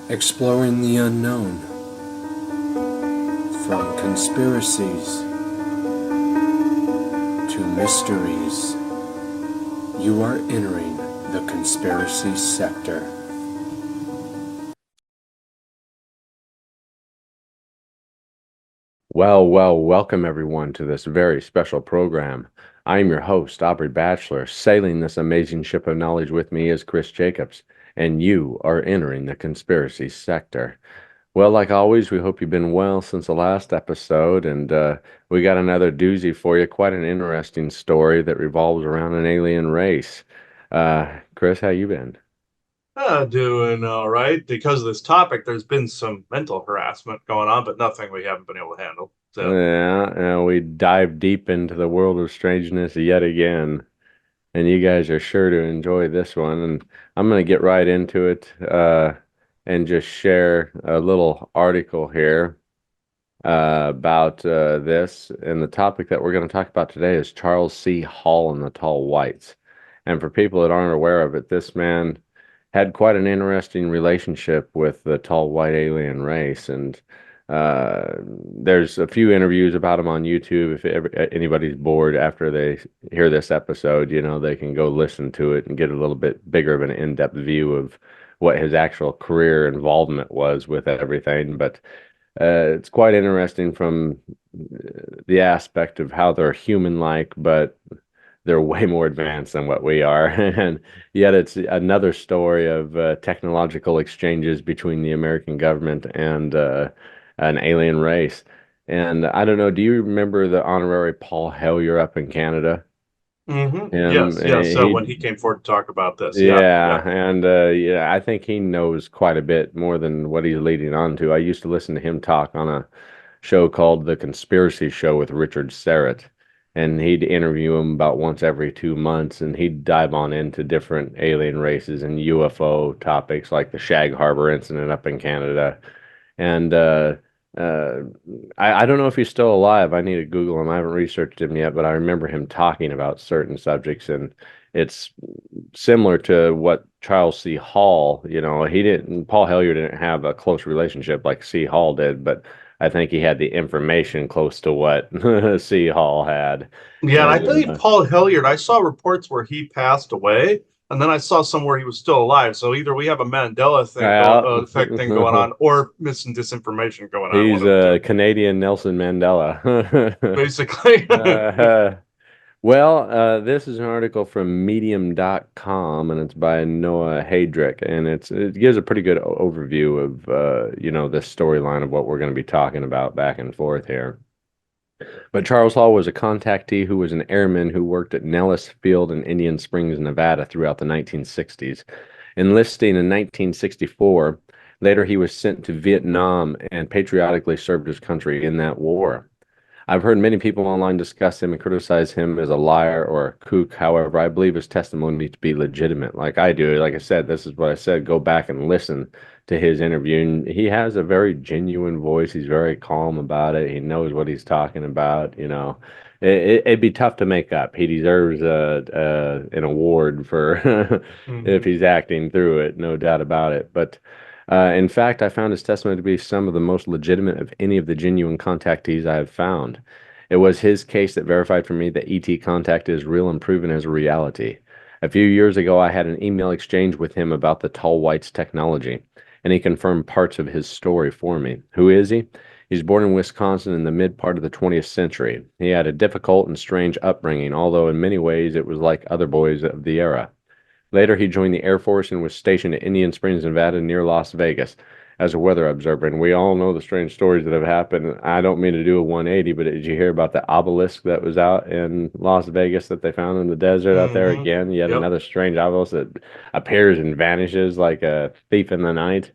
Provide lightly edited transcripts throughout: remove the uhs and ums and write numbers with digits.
Exploring the unknown, from conspiracies to mysteries, you are entering the conspiracy sector. Well, welcome everyone to this very special program. I am your host, Aubrey Batchelor. Sailing this amazing ship of knowledge with me is Chris Jacobs, and you are entering the conspiracy sector. Well, like always, we hope you've been well since the last episode, and we got another doozy for you. Quite an interesting story that revolves around an alien race. Chris, how you been? Doing all right. Because of this topic, there's been some mental harassment going on, but nothing we haven't been able to handle. So, Yeah, we dive deep into the world of strangeness yet again. And you guys are sure to enjoy this one. And I'm going to get right into it and just share a little article here about this. And the topic that we're going to talk about today is Charles C. Hall and the Tall Whites. And for people that aren't aware of it, this man had quite an interesting relationship with the tall white alien race. And there's a few interviews about him on YouTube. If anybody's bored after they hear this episode, they can go listen to it and get a little bit bigger of an in-depth view of what his actual career involvement was with everything. But it's quite interesting from the aspect of how they're human-like, but they're way more advanced than what we are. And yet it's another story of technological exchanges between the American government and an alien race. And I don't know, do you remember the honorary Paul Hellyer up in Canada? Him, yes, yes. So he when he came forward to talk about this, yeah, yeah. yeah, and yeah, I think he knows quite a bit more than what he's leading on to. I used to listen to him talk on a show called The Conspiracy Show with Richard Serrett, and he'd interview him about once every 2 months, and he'd dive on into different alien races and UFO topics like the Shag Harbor incident up in Canada. And uh, I don't know if he's still alive. I need to Google him. I haven't researched him yet, but I remember him talking about certain subjects, and it's similar to what Charles C. Hall, Paul Hellyer didn't have a close relationship like C. Hall did, but I think he had the information close to what C. Hall had. Yeah, and I And believe Paul Hilliard, I saw reports where he passed away, and then I saw somewhere he was still alive. So either we have a Mandela well, effect thing going on, or mis and disinformation going on, one he's of the a two, Canadian Nelson Mandela. basically. uh, Well, this is an article from Medium.com, and it's by Noah Heydrich, and it gives a pretty good overview of this storyline of what we're going to be talking about back and forth here. But Charles Hall was a contactee who was an airman who worked at Nellis Field in Indian Springs, Nevada throughout the 1960s. Enlisting in 1964, later he was sent to Vietnam and patriotically served his country in that war. I've heard many people online discuss him and criticize him as a liar or a kook. However, I believe his testimony to be legitimate. Like I do. Like I said, this is what I said. Go back and listen to his interview. And he has a very genuine voice. He's very calm about it. He knows what he's talking about. It'd be tough to make up. He deserves an award for if Mhm. he's acting through it, no doubt about it. But in fact, I found his testimony to be some of the most legitimate of any of the genuine contactees I have found. It was his case that verified for me that ET contact is real and proven as a reality. A few years ago, I had an email exchange with him about the tall whites technology, and he confirmed parts of his story for me. Who is he? He's born in Wisconsin in the mid part of the 20th century. He had a difficult and strange upbringing, although in many ways it was like other boys of the era. Later, he joined the Air Force and was stationed at Indian Springs, Nevada, near Las Vegas, as a weather observer. And we all know the strange stories that have happened. I don't mean to do a 180, but did you hear about the obelisk that was out in Las Vegas that they found in the desert out there Hmm. again? Yet Yep. another strange obelisk that appears and vanishes like a thief in the night.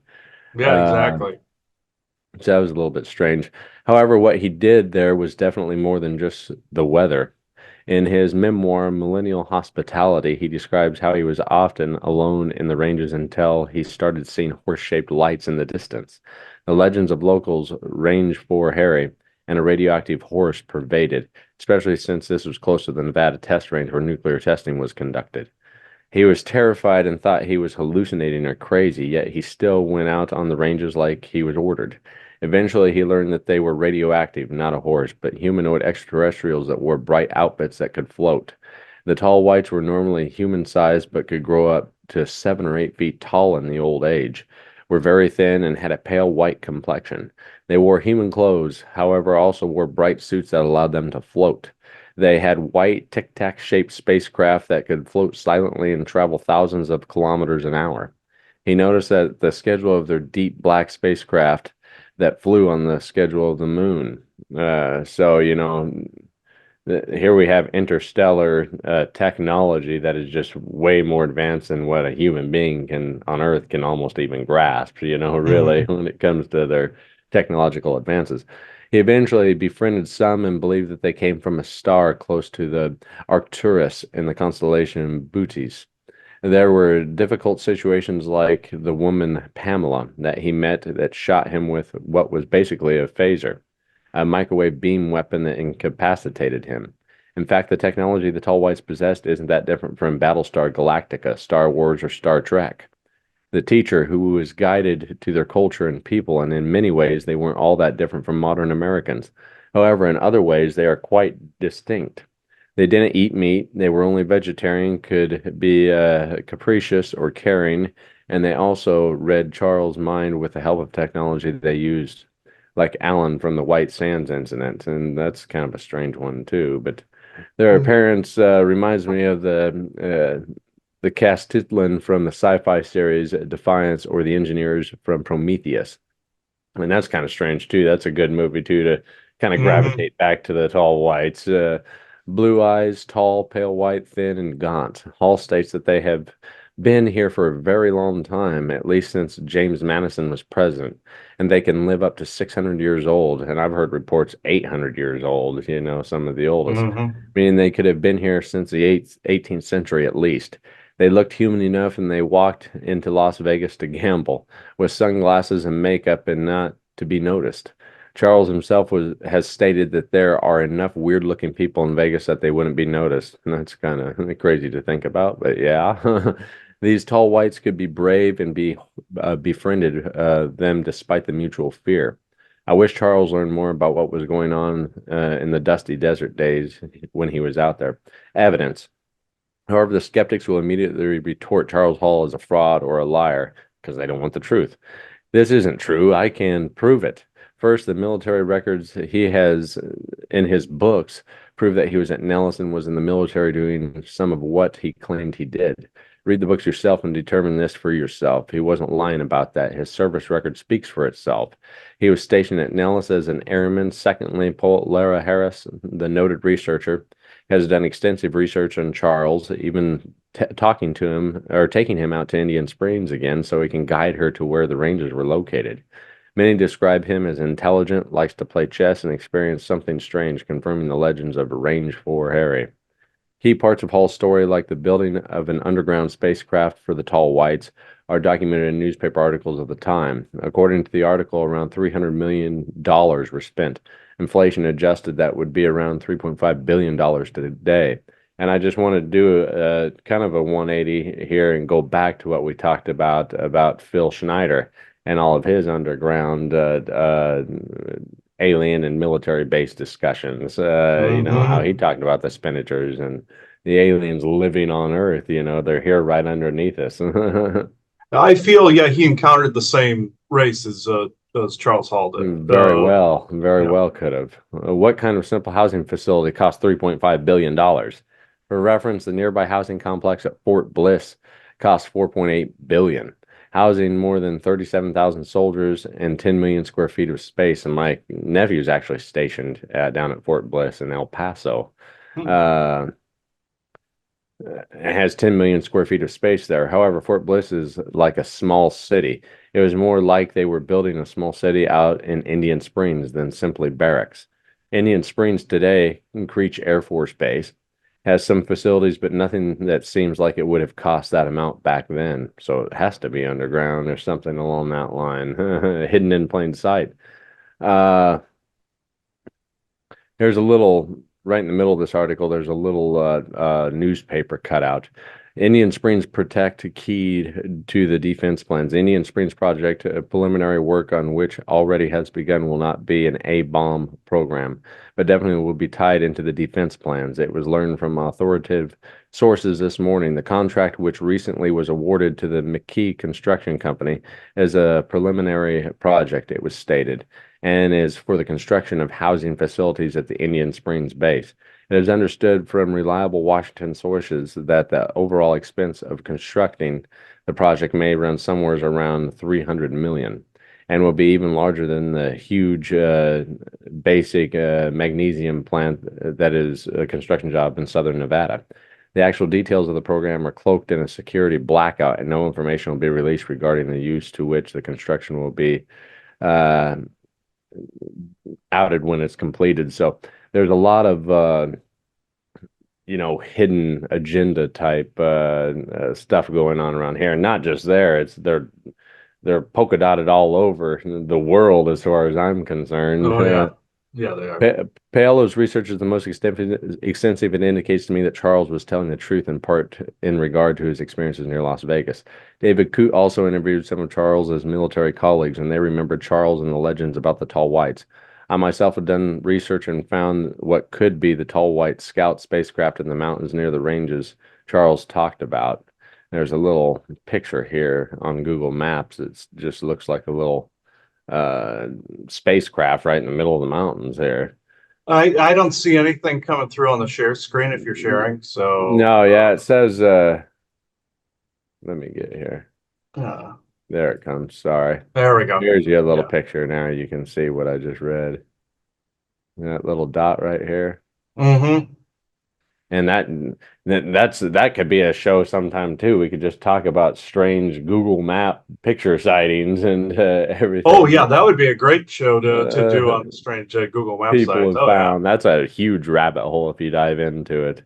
Yeah, Uh, exactly. so that was a little bit strange. However, what he did there was definitely more than just the weather. In his memoir, Millennial Hospitality, he describes how he was often alone in the ranges until he started seeing horse-shaped lights in the distance. The legends of locals range for Harry, and a radioactive horse pervaded, especially since this was close to the Nevada test range where nuclear testing was conducted. He was terrified and thought he was hallucinating or crazy, yet he still went out on the ranges like he was ordered. Eventually, he learned that they were radioactive, not a horse, but humanoid extraterrestrials that wore bright outfits that could float. The tall whites were normally human-sized but could grow up to 7 or 8 feet tall in the old age, were very thin, and had a pale white complexion. They wore human clothes, however, also wore bright suits that allowed them to float. They had white tic-tac shaped spacecraft that could float silently and travel thousands of kilometers an hour. He noticed that the schedule of their deep black spacecraft that flew on the schedule of the moon. Here we have interstellar technology that is just way more advanced than what a human being can on Earth can almost even grasp, really, Mhm. when it comes to their technological advances. He eventually befriended some and believed that they came from a star close to the Arcturus in the constellation Bootes. There were difficult situations like the woman Pamela that he met that shot him with what was basically a phaser, a microwave beam weapon that incapacitated him. In fact, the technology the Tall Whites possessed isn't that different from Battlestar Galactica, Star Wars, or Star Trek. The teacher who was guided to their culture and people, and in many ways they weren't all that different from modern Americans. However, in other ways they are quite distinct. They didn't eat meat. They were only vegetarian, could be capricious or caring, and they also read Charles' mind with the help of technology they used, like Alan from the White Sands incident, and that's kind of a strange one too. But their Mhm. appearance reminds me of the Castellan from the sci-fi series Defiance, or the engineers from Prometheus. I mean, that's kind of strange too. That's a good movie too to kind of Mhm. gravitate back to the tall whites. Blue eyes, tall, pale white, thin, and gaunt. Hall states that they have been here for a very long time, at least since James Madison was president, and they can live up to 600 years old. And I've heard reports 800 years old, some of the oldest, Mhm. meaning they could have been here since the 18th century at least. They looked human enough and they walked into Las Vegas to gamble with sunglasses and makeup and not to be noticed. Charles himself has stated that there are enough weird-looking people in Vegas that they wouldn't be noticed. And that's kind of crazy to think about, but yeah. These tall whites could be brave and be befriended them despite the mutual fear. I wish Charles learned more about what was going on in the dusty desert days when he was out there. Evidence. However, the skeptics will immediately retort Charles Hall as a fraud or a liar because they don't want the truth. This isn't true. I can prove it. First, the military records he has in his books prove that he was at Nellis and was in the military doing some of what he claimed he did. Read the books yourself and determine this for yourself. He wasn't lying about that. His service record speaks for itself. He was stationed at Nellis as an airman. Secondly, poet Lara Harris, the noted researcher, has done extensive research on Charles, even talking to him or taking him out to Indian Springs again so he can guide her to where the ranges were located. Many describe him as intelligent, likes to play chess, and experienced something strange, confirming the legends of Range 4 Harry. Key parts of Hall's story, like the building of an underground spacecraft for the Tall Whites, are documented in newspaper articles of the time. According to the article, around $300 million were spent. Inflation adjusted, that would be around $3.5 billion today. And I just want to do a kind of a 180 here and go back to what we talked about Phil Schneider and all of his underground alien and military based discussions. How he Mhm. talked about the expenditures and the aliens living on Earth. They're here right underneath us. I feel, yeah, he encountered the same race as Charles Hall did. Very Yeah. well could have. What kind of simple housing facility cost $3.5 billion? For reference, the nearby housing complex at Fort Bliss cost 4.8 billion, housing more than 37,000 soldiers and 10 million square feet of space. And my nephew's actually stationed down at Fort Bliss in El Paso. Hmm. Uh, it has 10 million square feet of space there. However, Fort Bliss is like a small city. It was more like they were building a small city out in Indian Springs than simply barracks. Indian Springs today, Creech Air Force Base, has some facilities, but nothing that seems like it would have cost that amount back then. So it has to be underground or something along that line, hidden in plain sight. Uh, there's a little, right in the middle of this article, there's a little newspaper cutout. Indian Springs Protect keyed to the defense plans. Indian Springs project, preliminary work on which already has begun, will not be an A-bomb program, but definitely will be tied into the defense plans. It was learned from authoritative sources this morning. The contract, which recently was awarded to the McKee Construction Company, is a preliminary project, it was stated, and is for the construction of housing facilities at the Indian Springs base. It is understood from reliable Washington sources that the overall expense of constructing the project may run somewhere around 300 million and will be even larger than the huge basic magnesium plant that is a construction job in southern Nevada. The actual details of the program are cloaked in a security blackout, and no information will be released regarding the use to which the construction will be uh, outed when it's completed. So there's a lot of hidden agenda type stuff going on around here, and not just there. They're polka dotted all over the world, as far as I'm concerned. Oh yeah, yeah, they are. Paolo's research is the most extensive. It indicates to me that Charles was telling the truth in part in regard to his experiences near Las Vegas. David Coote also interviewed some of Charles's military colleagues, and they remembered Charles and the legends about the tall whites. I myself have done research and found what could be the tall white scout spacecraft in the mountains near the ranges Charles talked about. There's a little picture here on Google Maps. It just looks like a little spacecraft right in the middle of the mountains there. I don't see anything coming through on the share screen if you're sharing. So No, yeah, it says let me get here. There it comes. Sorry. There we go. Here's your little Yeah. picture. Now you can see what I just read. That little dot right here. Mm-hmm. And that could be a show sometime too. We could just talk about strange Google Map picture sightings and everything. Oh yeah, that would be a great show to do on the strange Google Maps people sites. have found. That's a huge rabbit hole if you dive into it.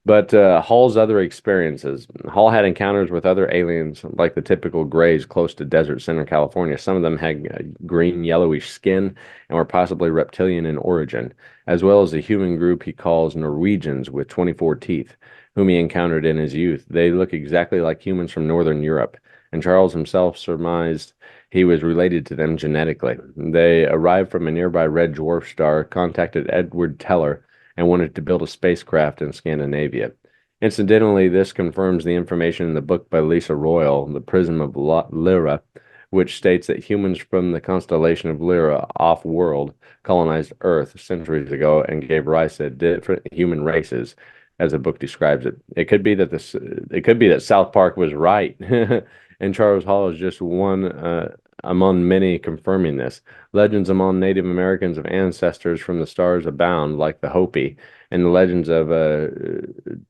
But Hall's other experiences. Hall had encounters with other aliens, like the typical grays close to desert center California. Some of them had green, yellowish skin and were possibly reptilian in origin, as well as a human group he calls Norwegians with 24 teeth, whom he encountered in his youth. They look exactly like humans from Northern Europe, and Charles himself surmised he was related to them genetically. They arrived from a nearby red dwarf star, contacted Edward Teller, and wanted to build a spacecraft in Scandinavia. Incidentally, this confirms the information in the book by Lisa Royal, The Prism of Lyra, which states that humans from the constellation of Lyra off-world colonized Earth centuries ago and gave rise to different human races, as the book describes it. It could be that South Park was right, and Charles Hall is just one among many confirming this. Legends among Native Americans of ancestors from the stars abound, like the Hopi, and the legends of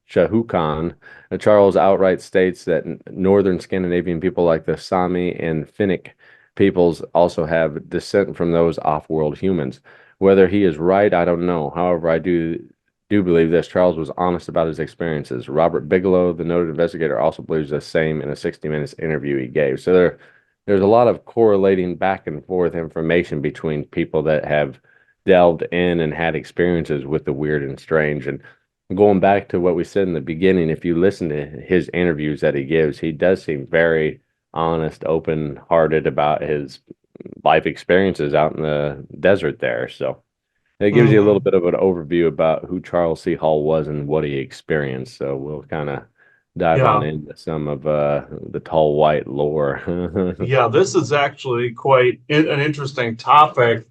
Chahukan. Charles outright states that northern Scandinavian people like the Sami and Finnic peoples also have descent from those off-world humans. Whether he is right, I don't know. However, I do believe this. Charles was honest about his experiences. Robert Bigelow, the noted investigator, also believes the same in a 60 Minutes interview he gave. So there's a lot of correlating back and forth information between people that have delved in and had experiences with the weird and strange. And going back to what we said in the beginning, if you listen to his interviews that he gives, he does seem very honest, open-hearted about his life experiences out in the desert there. So it gives you a little bit of an overview about who Charles C. Hall was and what he experienced. So we'll kind of dive on into some of the tall white lore. Yeah, this is actually quite an interesting topic.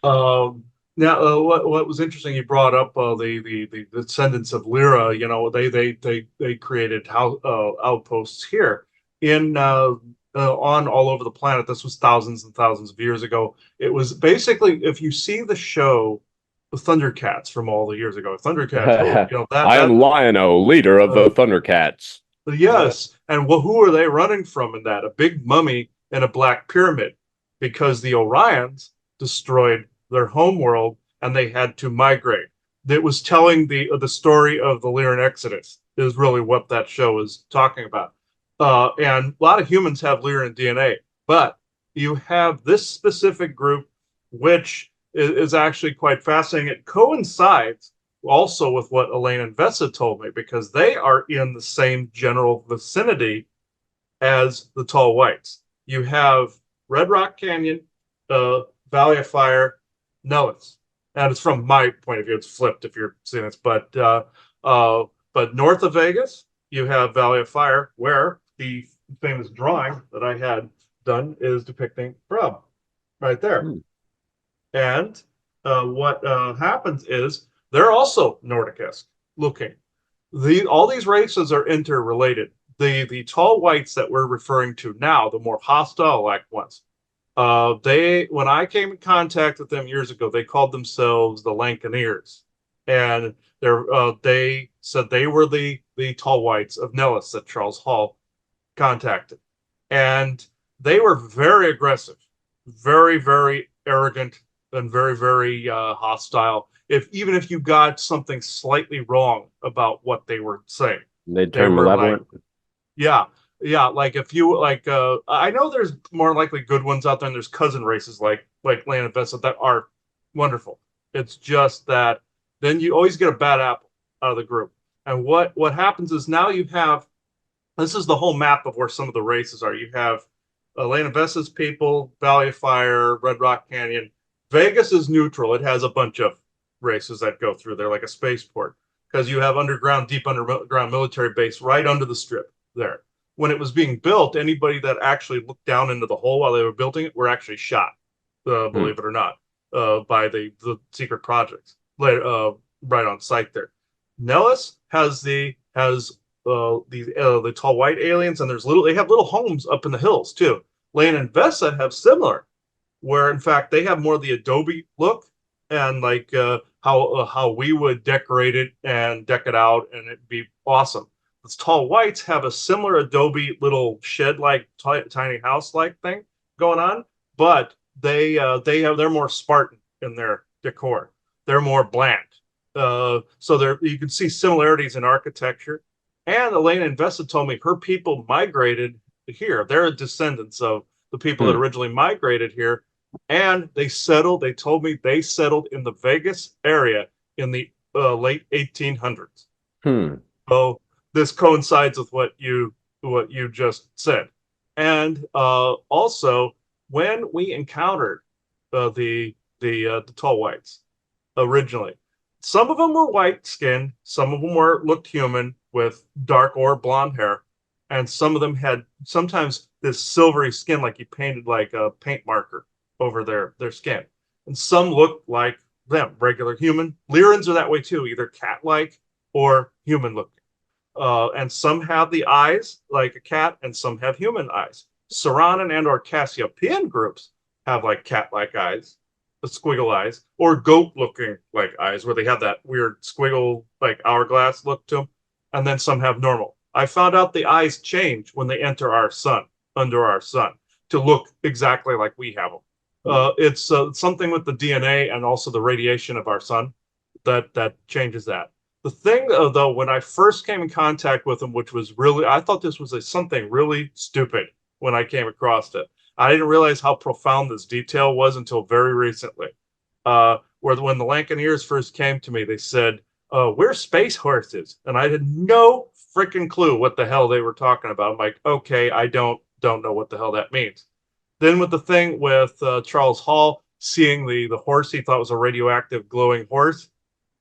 Now, what was interesting, you brought up the descendants of Lyra. You know, they created outposts here on all over the planet. This was thousands and thousands of years ago. It was basically, if you see the show, the Thundercats from all the years ago, Thundercats. I am Lion-O, leader of the Thundercats. Yes, and who are they running from in that? A big mummy and a black pyramid, because the Orions destroyed their homeworld and they had to migrate. It was telling the story of the Lyran Exodus is really what that show is talking about. And a lot of humans have Lyran DNA, but you have this specific group, which is actually quite fascinating. It coincides also with what Elaine and Vessa told me, because they are in the same general vicinity as the tall whites. You have Red Rock Canyon, Valley of Fire, Nellis, and it's from my point of view. It's flipped if you're seeing this, but north of Vegas, you have Valley of Fire, where the famous drawing that I had done is depicting from right there. Hmm. And what happens is they're also Nordic-esque looking. All these races are interrelated. The tall whites that we're referring to now, the more hostile-like ones, when I came in contact with them years ago, they called themselves the Lancaneers, and they said they were the tall whites of Nellis that Charles Hall contacted, and they were very aggressive, very very arrogant, and very very hostile. Even if you got something slightly wrong about what they were saying, They they turn were like, malevolent. yeah, yeah. Like if you like, I know there's more likely good ones out there, and there's cousin races like Land and Vesta that are wonderful. It's just that then you always get a bad apple out of the group. And what happens is now you have, this is the whole map of where some of the races are. You have Land and Vesta's people, Valley of Fire, Red Rock Canyon. Vegas is neutral. It has a bunch of races that go through there, like a spaceport, because you have deep underground military base right under the strip there. When it was being built, anybody that actually looked down into the hole while they were building it were actually shot, believe it or not, by the secret projects right on site there. Nellis has the tall white aliens, and they have little homes up in the hills too. Lane and Vessa have similar, where in fact they have more of the Adobe look, and like how we would decorate it and deck it out, and it'd be awesome. The tall whites have a similar Adobe little shed like tiny house like thing going on, but they're more Spartan in their decor. They're more bland. So you can see similarities in architecture. And Elena and Vesta told me her people migrated here. They're descendants of the people that originally migrated here, and they settled. They told me they settled in the Vegas area in the late 1800s. So this coincides with what you just said. And also, when we encountered the tall whites originally, some of them were white skinned, some of them looked human with dark or blonde hair, and some of them had sometimes this silvery skin, like you painted like a paint marker over their skin. And some looked like them, regular human. Lyrans are that way too, either cat-like or human-looking. And some have the eyes like a cat, and some have human eyes. Saranan and or Cassiopean groups have like cat-like eyes, the squiggle eyes, or goat-looking like eyes, where they have that weird squiggle like hourglass look to them. And then some have normal. I found out the eyes change when they enter our sun, under our sun, to look exactly like we have them. It's something with the DNA and also the radiation of our sun that changes that. The thing, though, when I first came in contact with them, which was really, I thought this was something really stupid when I came across it. I didn't realize how profound this detail was until very recently. Where when the Lancaneers first came to me, they said, we're space horses. And I had no freaking clue what the hell they were talking about. I'm like, okay, I don't know what the hell that means. Then with the thing with Charles Hall seeing the horse he thought was a radioactive glowing horse,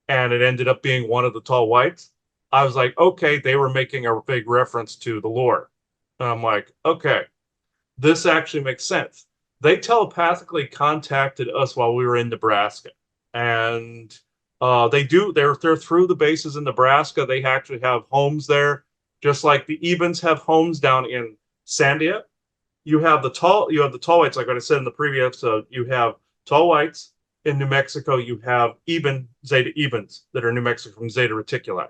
and it ended up being one of the tall whites, I was like, okay, they were making a big reference to the lore. And I'm like, okay, this actually makes sense. They telepathically contacted us while we were in Nebraska, and they're through the bases in Nebraska. They actually have homes there, just like the Ebens have homes down in Sandia. You have the tall whites, like what I said in the previous episode. You have tall whites in New Mexico. You have Zeta Ebens that are New Mexico from Zeta Reticuli.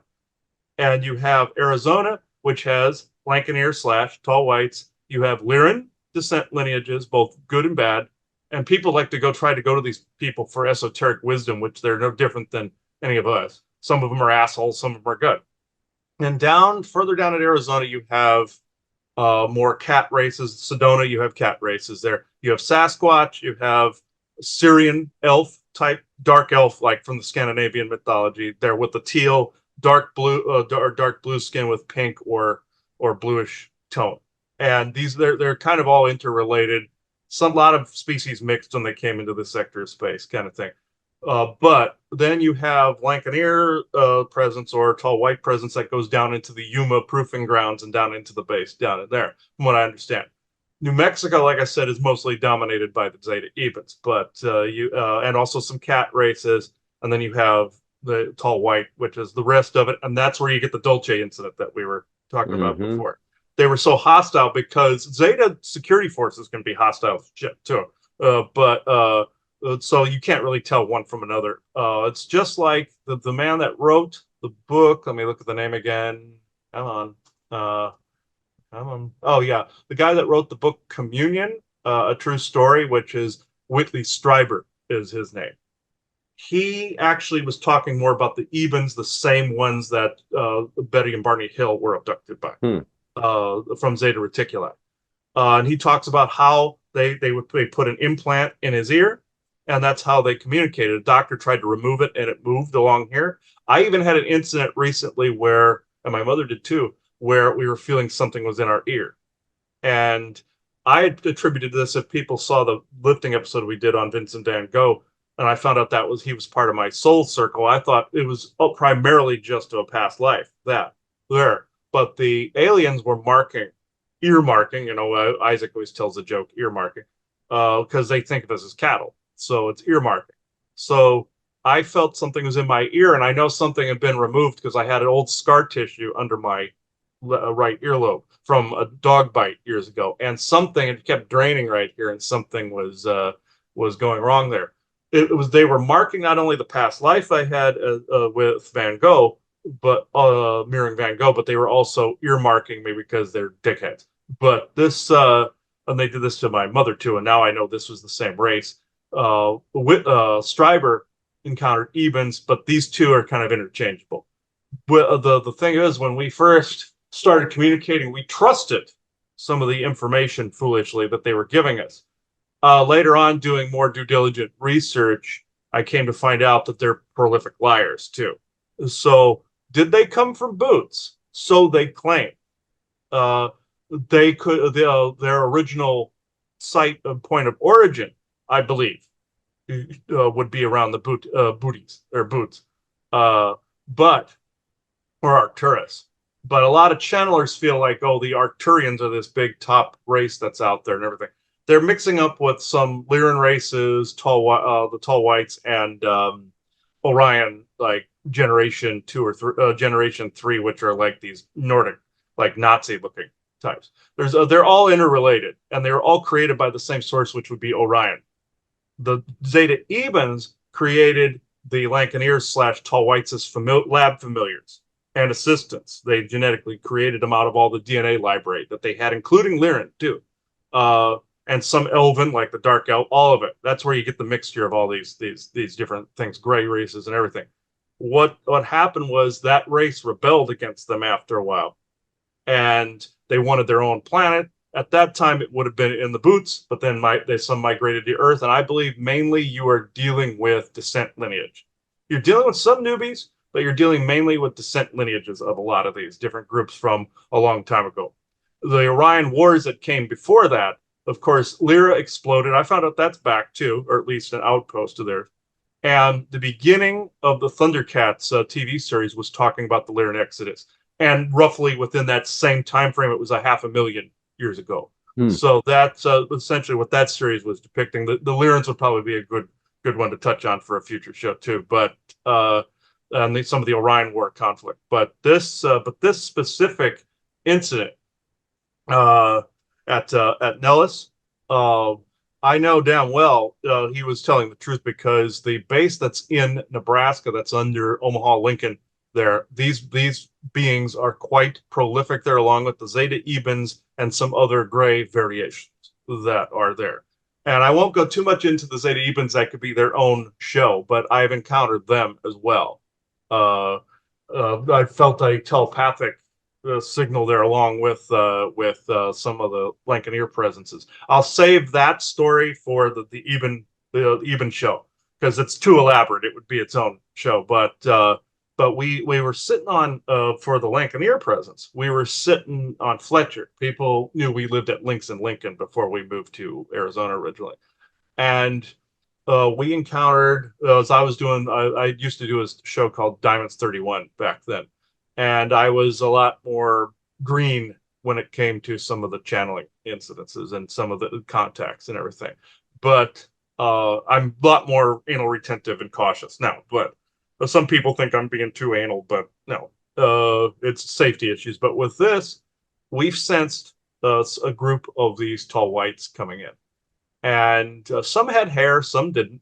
And you have Arizona, which has Lancaneer / tall whites. You have Lyran descent lineages, both good and bad. And people like to try to go to these people for esoteric wisdom, which they're no different than any of us. Some of them are assholes, some of them are good. And further down in Arizona, you have more cat races. Sedona, you have cat races there. You have Sasquatch, you have Syrian elf type dark elf, like from the Scandinavian mythology. They're with the teal, dark blue, dark blue skin with pink or bluish tone. And they're kind of all interrelated. Some lot of species mixed when they came into the sector of space, kind of thing. But then you have Lankaneer presence or tall white presence that goes down into the Yuma proofing grounds and down into the base down in there, from what I understand. New Mexico, like I said, is mostly dominated by the Zeta Ebens, but and also some cat races, and then you have the tall white, which is the rest of it, and that's where you get the Dolce incident that we were talking about before. They were so hostile because Zeta security forces can be hostile too, but so you can't really tell one from another. It's just like the man that wrote the book. Let me look at the name again. Come on. Oh yeah, the guy that wrote the book Communion, A True Story, which is Whitley Strieber is his name. He actually was talking more about the Ebens, the same ones that Betty and Barney Hill were abducted by from Zeta Reticuli. And he talks about how they put an implant in his ear, and that's how they communicated. A doctor tried to remove it, and it moved along here. I even had an incident recently where, and my mother did too, where we were feeling something was in our ear. And I attributed this, if people saw the lifting episode we did on Vincent Van Gogh, and I found out that he was part of my soul circle. I thought it was primarily just a past life, there. But the aliens were ear marking, Isaac always tells the joke, ear marking, because they think of us as cattle. So it's ear marking. So I felt something was in my ear, and I know something had been removed because I had an old scar tissue under my right earlobe from a dog bite years ago, and something it kept draining right here, and something was going wrong there. They were marking not only the past life I had with Van Gogh, but mirroring Van Gogh, but they were also earmarking me because they're dickheads. But this, and they did this to my mother too, and now I know this was the same race. Stryber encountered Ebens, but these two are kind of interchangeable. Well, the thing is, when we first started communicating, we trusted some of the information foolishly that they were giving us. Later on, doing more due diligent research, I came to find out that they're prolific liars too. So, did they come from Boots? So they claim. They could their original site of point of origin, I believe, would be around the Booties or Boots, but or Arcturus. But a lot of channelers feel like, the Arcturians are this big top race that's out there and everything. They're mixing up with some Lyran races, the tall whites, and Orion, like generation 2 or generation 3, which are like these Nordic, like Nazi-looking types. They're all interrelated, and they're all created by the same source, which would be Orion. The Zeta Ebens created the Lankaneers / tall whites as lab familiars and assistants. They genetically created them out of all the DNA library that they had, including Lyran too, and some Elven, like the Dark Elf, all of it. That's where you get the mixture of all these different things, gray races and everything. What happened was that race rebelled against them after a while, and they wanted their own planet. At that time, it would have been in the Boots, but then some migrated to Earth, and I believe mainly you are dealing with descent lineage. You're dealing with some newbies, but you're dealing mainly with descent lineages of a lot of these different groups from a long time ago. The Orion Wars that came before that, of course, Lyra exploded. I found out that's back too, or at least an outpost of theirs. And the beginning of the Thundercats TV series was talking about the Lyran Exodus. And roughly within that same time frame, it was 500,000 years ago. So that's essentially what that series was depicting. The Lyrans would probably be a good one to touch on for a future show too. But and some of the Orion War conflict. But this specific incident at Nellis, I know damn well he was telling the truth, because the base that's in Nebraska, that's under Omaha, Lincoln, there, these beings are quite prolific there, along with the Zeta Ebens and some other gray variations that are there. And I won't go too much into the Zeta Ebens. That could be their own show, but I've encountered them as well. I felt a telepathic signal there, along with some of the Lankaneer presences. I'll save that story for the Eben show. because it's too elaborate. It would be its own show. But we were sitting on for the Lancaneer presence. We were sitting on Fletcher. People knew we lived at Links in Lincoln before we moved to Arizona originally, and we encountered as I was doing. I used to do a show called Diamonds 31 back then, and I was a lot more green when it came to some of the channeling incidences and some of the contacts and everything. But I'm a lot more anal retentive and cautious now. But some people think I'm being too anal, but no, it's safety issues. But with this, we've sensed a group of these tall whites coming in, and some had hair, some didn't.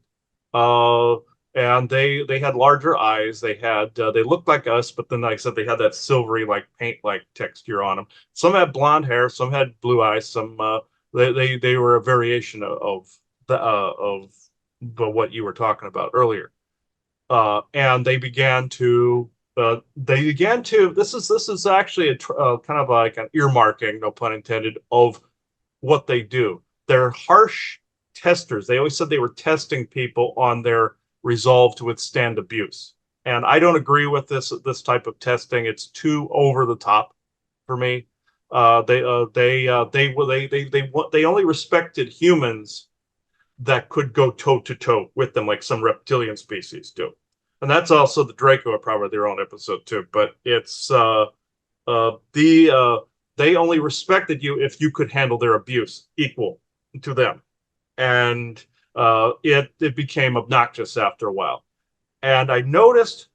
Uh, and they had larger eyes. They looked like us, but then, like I said, they had that silvery, like paint like texture on them. Some had blonde hair, some had blue eyes. Some they were a variation of what you were talking about earlier. And this is actually kind of like an earmarking, no pun intended, of what they do. They're harsh testers. They always said they were testing people on their resolve to withstand abuse. And I don't agree with this type of testing. It's too over the top for me. They only respected humans that could go toe to toe with them, like some reptilian species do. And that's also the Draco are probably their own episode too. But it's they only respected you if you could handle their abuse equal to them, and it became obnoxious after a while. And I noticed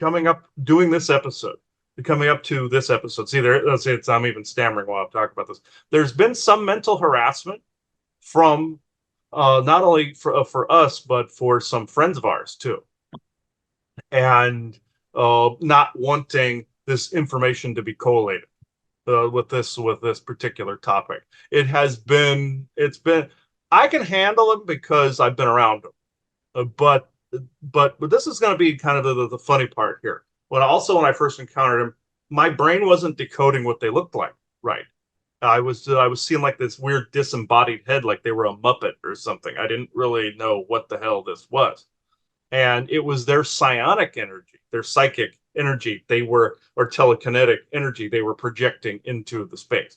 coming up doing this episode, coming up to this episode. See, I'm even stammering while I'm talking about this. There's been some mental harassment from not only for us, but for some friends of ours too, and not wanting this information to be collated with this particular topic. It's been I can handle them because I've been around them, but this is going to be kind of the funny part here. When I first encountered them, my brain wasn't decoding what they looked like. Right. I was seeing like this weird disembodied head, like they were a Muppet or something. I didn't really know what the hell this was, and it was their psionic energy, their psychic energy. Or telekinetic energy they were projecting into the space,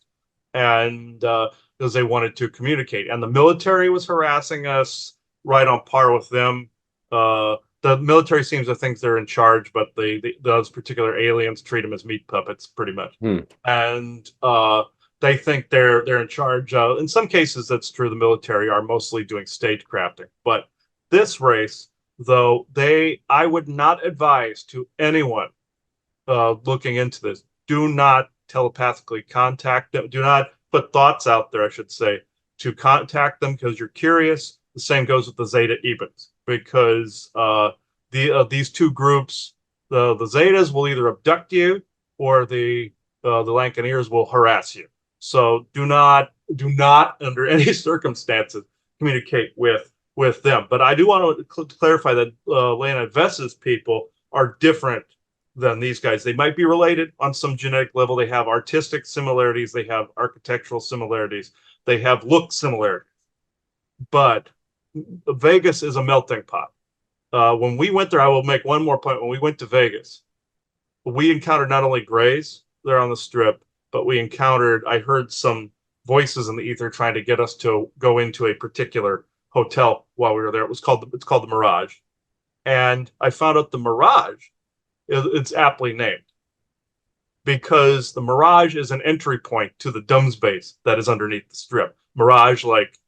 and because they wanted to communicate. And the military was harassing us, right on par with them. The military seems to think they're in charge, but those particular aliens treat them as meat puppets, pretty much. And they think they're in charge. In some cases, that's true. The military are mostly doing stagecrafting, but this race, though, I would not advise to anyone looking into this. Do not telepathically contact them. Do not put thoughts out there, I should say, to contact them because you're curious. The same goes with the Zeta Ebens, because these two groups, the Zetas will either abduct you or the Lancaneers will harass you. So do not under any circumstances communicate with them. But I do want to clarify that Lana Vessa's people are different than these guys. They might be related on some genetic level. They have artistic similarities. They have architectural similarities. They have look similarities. But Vegas is a melting pot. When we went there, I will make one more point. When we went to Vegas, we encountered not only Grays there on the Strip, but I heard some voices in the ether trying to get us to go into a particular hotel while we were there. It's called the Mirage. And I found out the Mirage, it's aptly named, because the Mirage is an entry point to the Dumbs base that is underneath the Strip. Mirage, like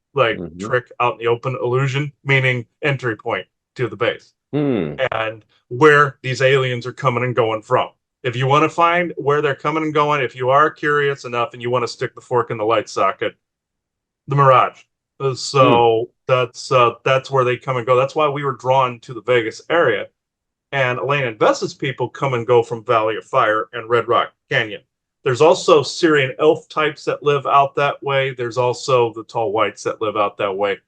trick out in the open, illusion, meaning entry point to the base. And where these aliens are coming and going from. If you want to find where they're coming and going, if you are curious enough and you want to stick the fork in the light socket, the Mirage. So that's where they come and go. That's why we were drawn to the Vegas area. And Elena and Vessa's people come and go from Valley of Fire and Red Rock Canyon. There's also Syrian elf types that live out that way. There's also the tall whites that live out that way.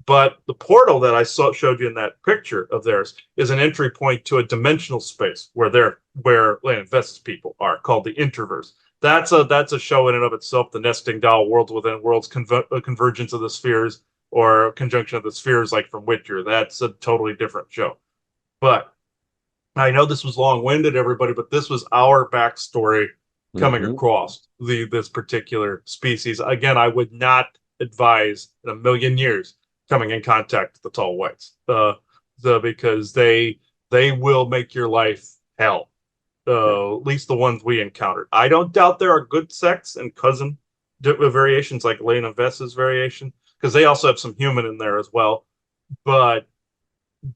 But the portal that I showed you in that picture of theirs is an entry point to a dimensional space where Elena and Vessa's people are, called the Interverse. That's a show in and of itself. The Nesting Doll, Worlds Within Worlds, Convergence of the Spheres, or Conjunction of the Spheres, like from Witcher. That's a totally different show. But I know this was long-winded, everybody, but this was our backstory coming Mm-hmm. across this particular species. Again, I would not advise in a million years coming in contact with the tall whites, because they will make your life hell. At least the ones we encountered. I don't doubt there are good sects and cousin variations like Elena Vess's variation, because they also have some human in there as well. But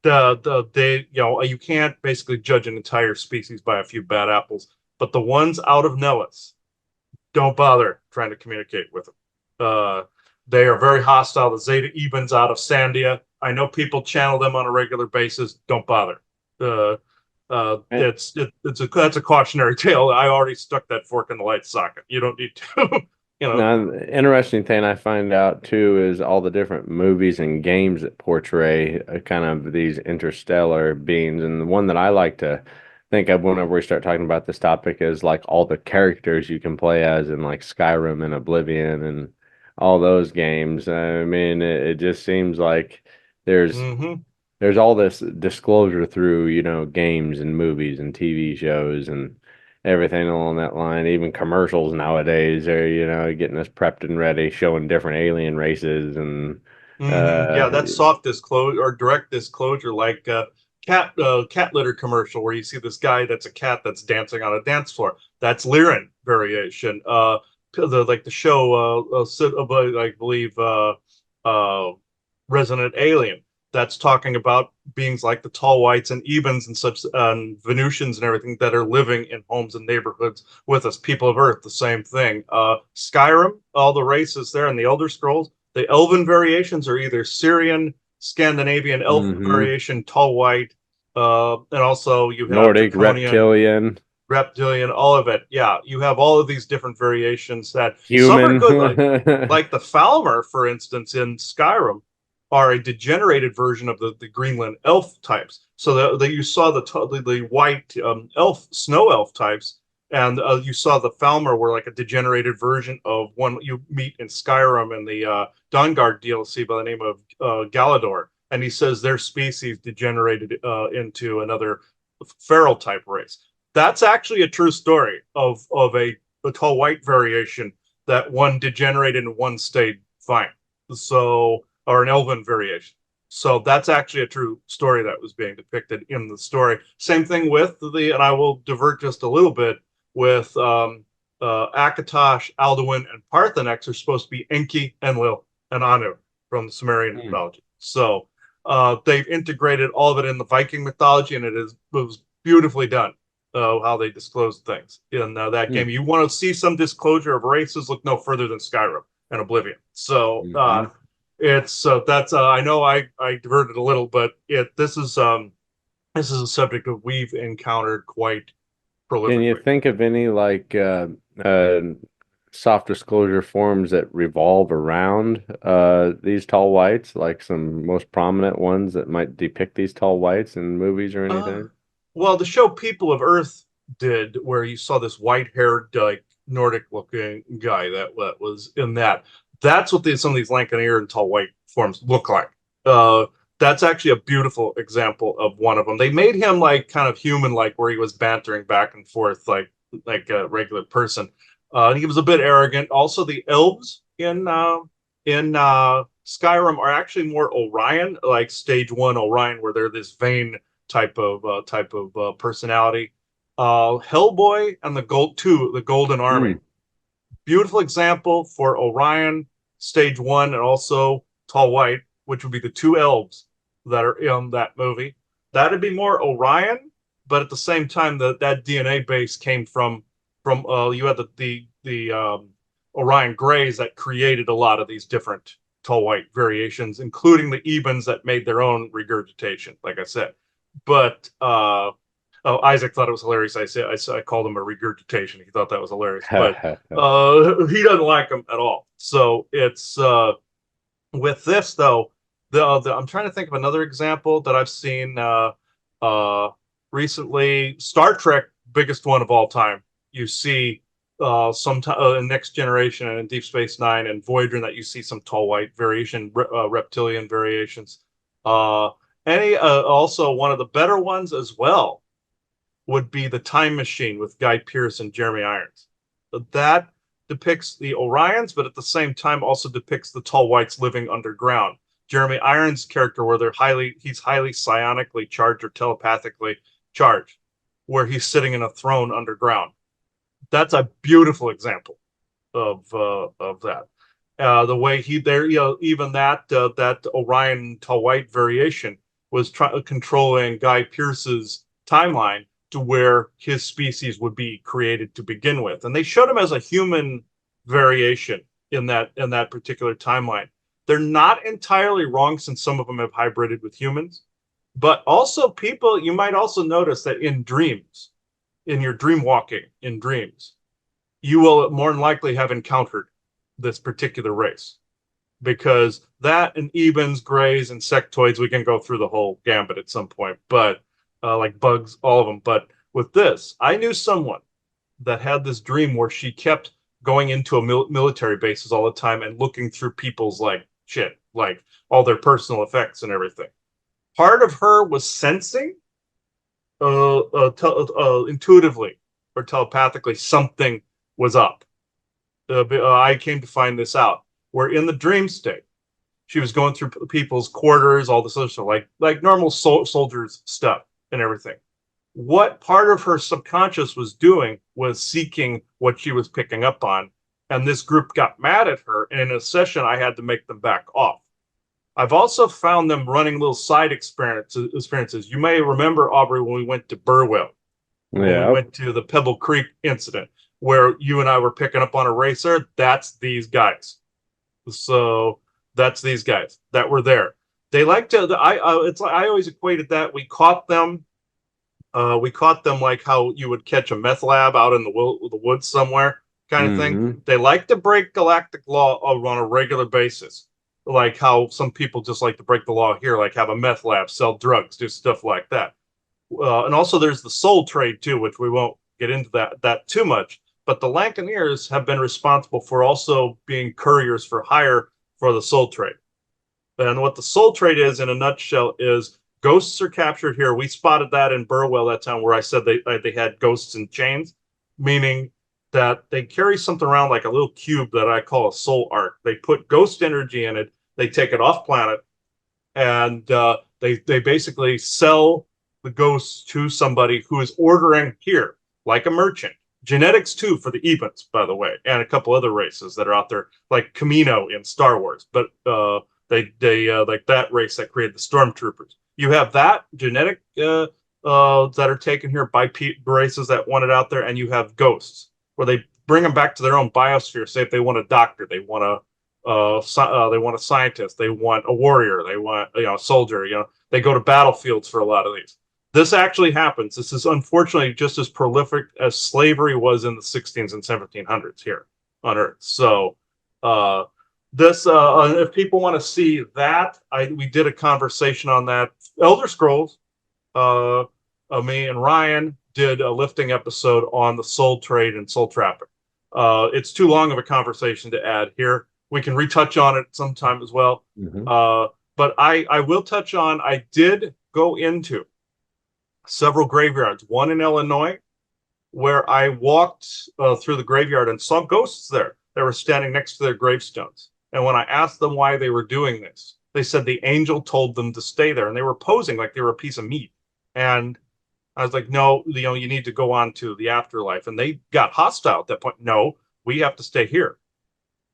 they, you can't basically judge an entire species by a few bad apples. But the ones out of Nellis, don't bother trying to communicate with them. They are very hostile. The Zeta Ebens out of Sandia, I know people channel them on a regular basis. Don't bother. And That's a cautionary tale. I already stuck that fork in the light socket. You don't need to, you know. now, the interesting thing I find out too is all the different movies and games that portray kind of these interstellar beings. And the one that I like to think of whenever we start talking about this topic is like all the characters you can play as in like Skyrim and Oblivion and all those games. I mean, it just seems like there's Mm-hmm. there's all this disclosure through, games and movies and TV shows and everything along that line. Even commercials nowadays are, getting us prepped and ready, showing different alien races and Mm-hmm. uh Yeah, that's soft disclosure or direct disclosure, like cat litter commercial where you see this guy that's a cat that's dancing on a dance floor. That's Lyran variation. The show, I believe, uh, Resident Alien. That's talking about beings like the tall whites and Ebens and such, Venusians and everything that are living in homes and neighborhoods with us. People of Earth, the same thing. Skyrim, all the races there, and the Elder Scrolls. The Elven variations are either Syrian, Scandinavian, Elf hmm variation, tall white, and also you have Nordic, Draconian, reptilian, reptilian, all of it. Yeah, you have all of these different variations that some are human. good, like the Falmer, for instance, in Skyrim, are a degenerated version of the Greenland elf types. So that you saw the white elf, snow elf types, and you saw the Falmer were like a degenerated version of one you meet in Skyrim in the Dawnguard DLC by the name of Galador. And he says their species degenerated into another feral type race. That's actually a true story of a tall white variation that one degenerated and one stayed fine. So, or an elven variation. So that's actually a true story that was being depicted in the story. Same thing with and I will divert just a little bit with Akatosh, Alduin, and Parthenex are supposed to be Enki, Enlil, and Anu from the Sumerian mythology. So they've integrated all of it in the Viking mythology, and it was beautifully done. How they disclosed things in that game. You want to see some disclosure of races? Look no further than Skyrim and Oblivion. So Mhm. it's that's I know I diverted a little, but this is a subject that we've encountered quite Can you prolifically. think of any like uh, soft disclosure forms that revolve around these tall whites, like some most prominent ones that might depict these tall whites in movies or Uh, anything? well, the show People of Earth did, where you saw this white-haired, like Nordic-looking guy that was in that. That's what some of these Lankaneer and tall white forms look like. That's actually a beautiful example of one of them. They made him like kind of human-like, where he was bantering back and forth like a regular person. And he was a bit arrogant. Also, the elves in Skyrim are actually more Orion, like stage one Orion, where they're this vain type of personality. Hellboy and the Golden Army. Hmm. Beautiful example for Orion, stage one, and also Tall White, which would be the two elves that are in that movie. That'd be more Orion, but at the same time, that DNA base came from you had the Orion Greys that created a lot of these different Tall White variations, including the Ebens that made their own regurgitation, like I said. But oh, Isaac thought it was hilarious. I called him a regurgitation. He thought that was hilarious, but he doesn't like them at all. So it's with this though. I'm trying to think of another example that I've seen uh, recently. Star Trek, biggest one of all time. You see sometime in Next Generation and in Deep Space Nine and Voyager that you see some tall white variation, reptilian variations. Uh, also one of the better ones as well would be The Time Machine with Guy Pearce and Jeremy Irons. That depicts the Orions, but at the same time also depicts the tall whites living underground. Jeremy Irons' character, where he's highly psionically charged or telepathically charged, where he's sitting in a throne underground. That's a beautiful example of that. The way he there, even that Orion tall white variation was controlling Guy Pearce's timeline to where his species would be created to begin with, and they showed him as a human variation in that particular timeline. They're not entirely wrong, since some of them have hybrided with humans, but also people, you might also notice that in dreams, in your dream walking in dreams, you will more than likely have encountered this particular race, because that and Ebens, Greys, insectoids, we can go through the whole gambit at some point, but like bugs, all of them. But with this, I knew someone that had this dream where she kept going into military bases all the time and looking through people's like shit, like all their personal effects and everything. Part of her was sensing intuitively or telepathically something was up. I came to find this out, where in the dream state, she was going through people's quarters, all this other stuff, like normal soldiers stuff and everything. What part of her subconscious was doing was seeking what she was picking up on, and this group got mad at her, and in a session, I had to make them back off. I've also found them running little side experiences. You may remember, Aubrey, when we went to Burwell, when we went to the Pebble Creek incident, where you and I were picking up on a racer. That's these guys. So that's these guys that were there. They like to. I always equated that we caught them. We caught them like how you would catch a meth lab out in the woods somewhere, kind of thing. They like to break galactic law on a regular basis, like how some people just like to break the law here, like have a meth lab, sell drugs, do stuff like that. And also there's the soul trade too, which we won't get into that too much. But the Lancaneers have been responsible for also being couriers for hire for the soul trade. And what the soul trade is, in a nutshell, is ghosts are captured here. We spotted that in Burwell that time, where I said they had ghosts in chains, meaning that they carry something around like a little cube that I call a soul arc. They put ghost energy in it. They take it off planet, and they basically sell the ghosts to somebody who is ordering here, like a merchant. Genetics too for the Ebens, by the way, and a couple other races that are out there, like Camino in Star Wars. But they like that race that created the Stormtroopers. You have that genetic that are taken here by races that want it out there, and you have ghosts where they bring them back to their own biosphere. Say if they want a doctor, they want a scientist, they want a warrior, they want a soldier. They go to battlefields for a lot of these. This actually happens. This is unfortunately just as prolific as slavery was in the 1600s and 1700s here on Earth. So if people want to see that, we did a conversation on that. Elder Scrolls, me and Ryan did a lifting episode on the soul trade and soul traffic. It's too long of a conversation to add here. We can retouch on it sometime as well. But I will touch on, I did go into several graveyards, one in Illinois, where I walked through the graveyard and saw ghosts there. They were standing next to their gravestones. And when I asked them why they were doing this, they said the angel told them to stay there, and they were posing like they were a piece of meat. And I was like, no, you need to go on to the afterlife. And they got hostile at that point. No, we have to stay here.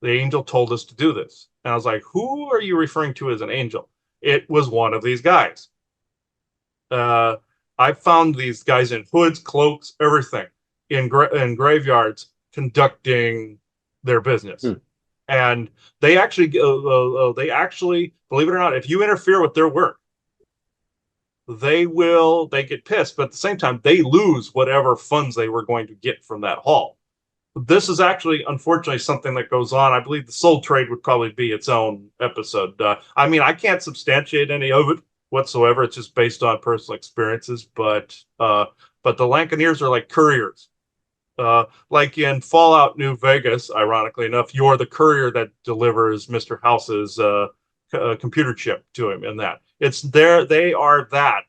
The angel told us to do this. And I was like, who are you referring to as an angel? It was one of these guys. I found these guys in hoods, cloaks, everything in graveyards conducting their business. And they actually, believe it or not, if you interfere with their work, they get pissed, but at the same time, they lose whatever funds they were going to get from that haul. This is actually, unfortunately, something that goes on. I believe the soul trade would probably be its own episode. I can't substantiate any of it whatsoever. It's just based on personal experiences. But the Lancaneers are like couriers Like in Fallout New Vegas, ironically enough, you're the courier that delivers Mr. House's computer chip to him. In that, it's there. They are that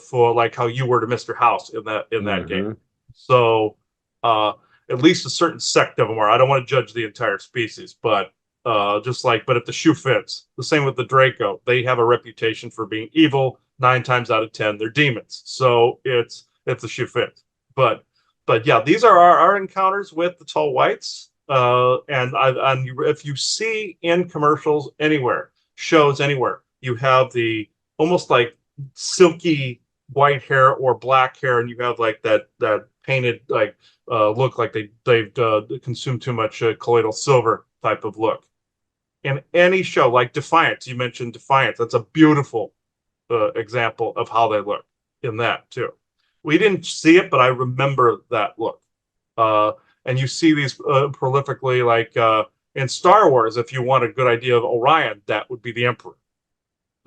for like how you were to Mr. House in that game. Mm-hmm. So uh, at least a certain sect of them are. I don't want to judge the entire species, but but if the shoe fits, the same with the Draco. They have a reputation for being evil. 9 times out of 10, they're demons. So it's if the shoe fits. But yeah, these are our encounters with the tall whites. And if you see in commercials anywhere, shows anywhere, you have the almost like silky white hair or black hair, and you have like that painted like look like they've consumed too much colloidal silver type of look. In any show like Defiance, you mentioned Defiance. That's a beautiful example of how they look in that too. We didn't see it, but I remember that look. Uh, and you see these prolifically, like in Star Wars. If you want a good idea of Orion, that would be the Emperor.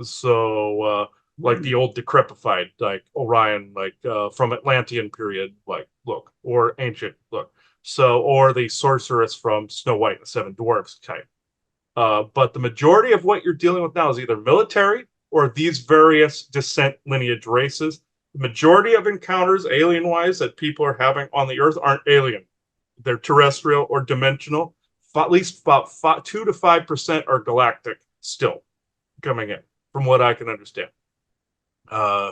So, like the old decrepified, like Orion, like from Atlantean period, like look, or ancient look. So, or the sorceress from Snow White and the Seven Dwarfs type. But the majority of what you're dealing with now is either military or these various descent lineage races. The majority of encounters, alien wise, that people are having on the Earth aren't alien. They're terrestrial or dimensional. At least about 2 to 5% are galactic still coming in, from what I can understand. Uh,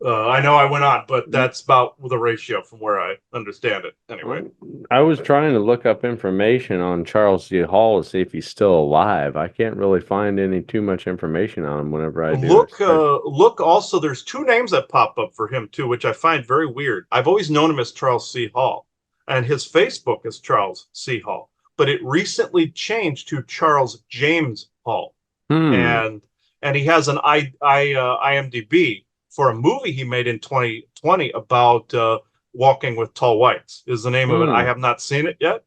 I know I went on, but that's about the ratio from where I understand it. Anyway, I was trying to look up information on Charles C. Hall to see if he's still alive. I can't really find any too much information on him whenever I do. Look. Also, there's 2 names that pop up for him too, which I find very weird. I've always known him as Charles C. Hall, and his Facebook is Charles C. Hall, but it recently changed to Charles James Hall, Hmm. and he has an IMDb for a movie he made in 2020 about walking with tall whites. Is the name of it? I Hmm. have not seen it yet,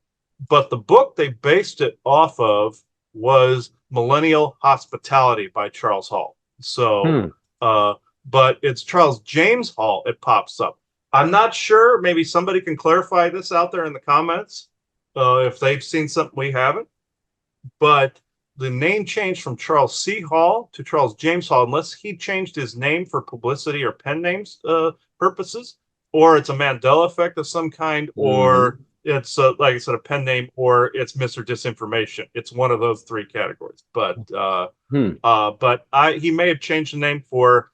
but the book they based it off of was Millennial Hospitality by Charles Hall. So, Hmm. uh, but it's Charles James Hall. It pops up. I'm not sure. Maybe somebody can clarify this out there in the comments if they've seen something we haven't. But the name changed from Charles C. Hall to Charles James Hall, unless he changed his name for publicity or pen names purposes, or it's a Mandela effect of some kind, or it's like I said, a pen name, or it's mis or disinformation. It's one of those 3 categories. Hmm. But he may have changed the name for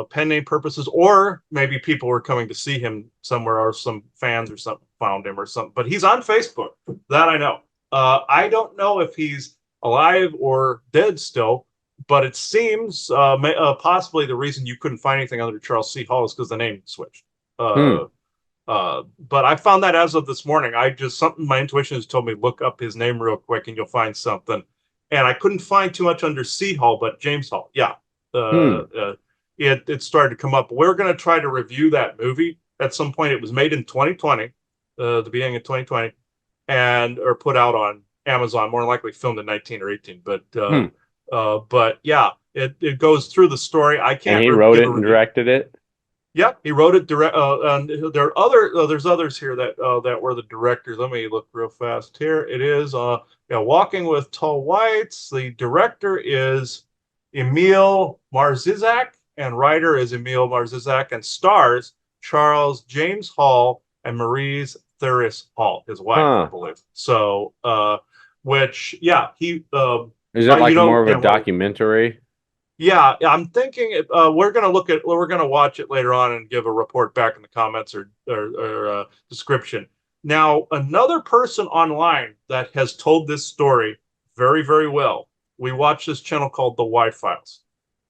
pen name purposes, or maybe people were coming to see him somewhere, or some fans or something found him or something. But he's on Facebook. That I know. I don't know if he's alive or dead still, but it seems possibly the reason you couldn't find anything under Charles C. Hall is because the name switched. Hmm. But I found that as of this morning. My intuition has told me look up his name real quick and you'll find something. And I couldn't find too much under C. Hall, but James Hall, yeah. Hmm. It started to come up. We're going to try to review that movie at some point. It was made in 2020, the beginning of 2020, or put out on Amazon, more likely filmed in 19 or 18. But yeah, it goes through the story. I And can't he give wrote a it and review. directed it. Yeah, he wrote it direct. And there's others here that were the directors. Let me look real fast here. It is Walking with Tall Whites. The director is Emil Marzizak, and writer is Emil Marzizak, and stars Charles James Hall and Maurice Thuris Hall, his wife, I Huh. believe. So, which yeah, he Is that like more of a yeah, documentary? yeah, I'm thinking we're gonna watch it later on and give a report back in the comments or description. Now, another person online that has told this story very, very well. We watch this channel called the Y Files,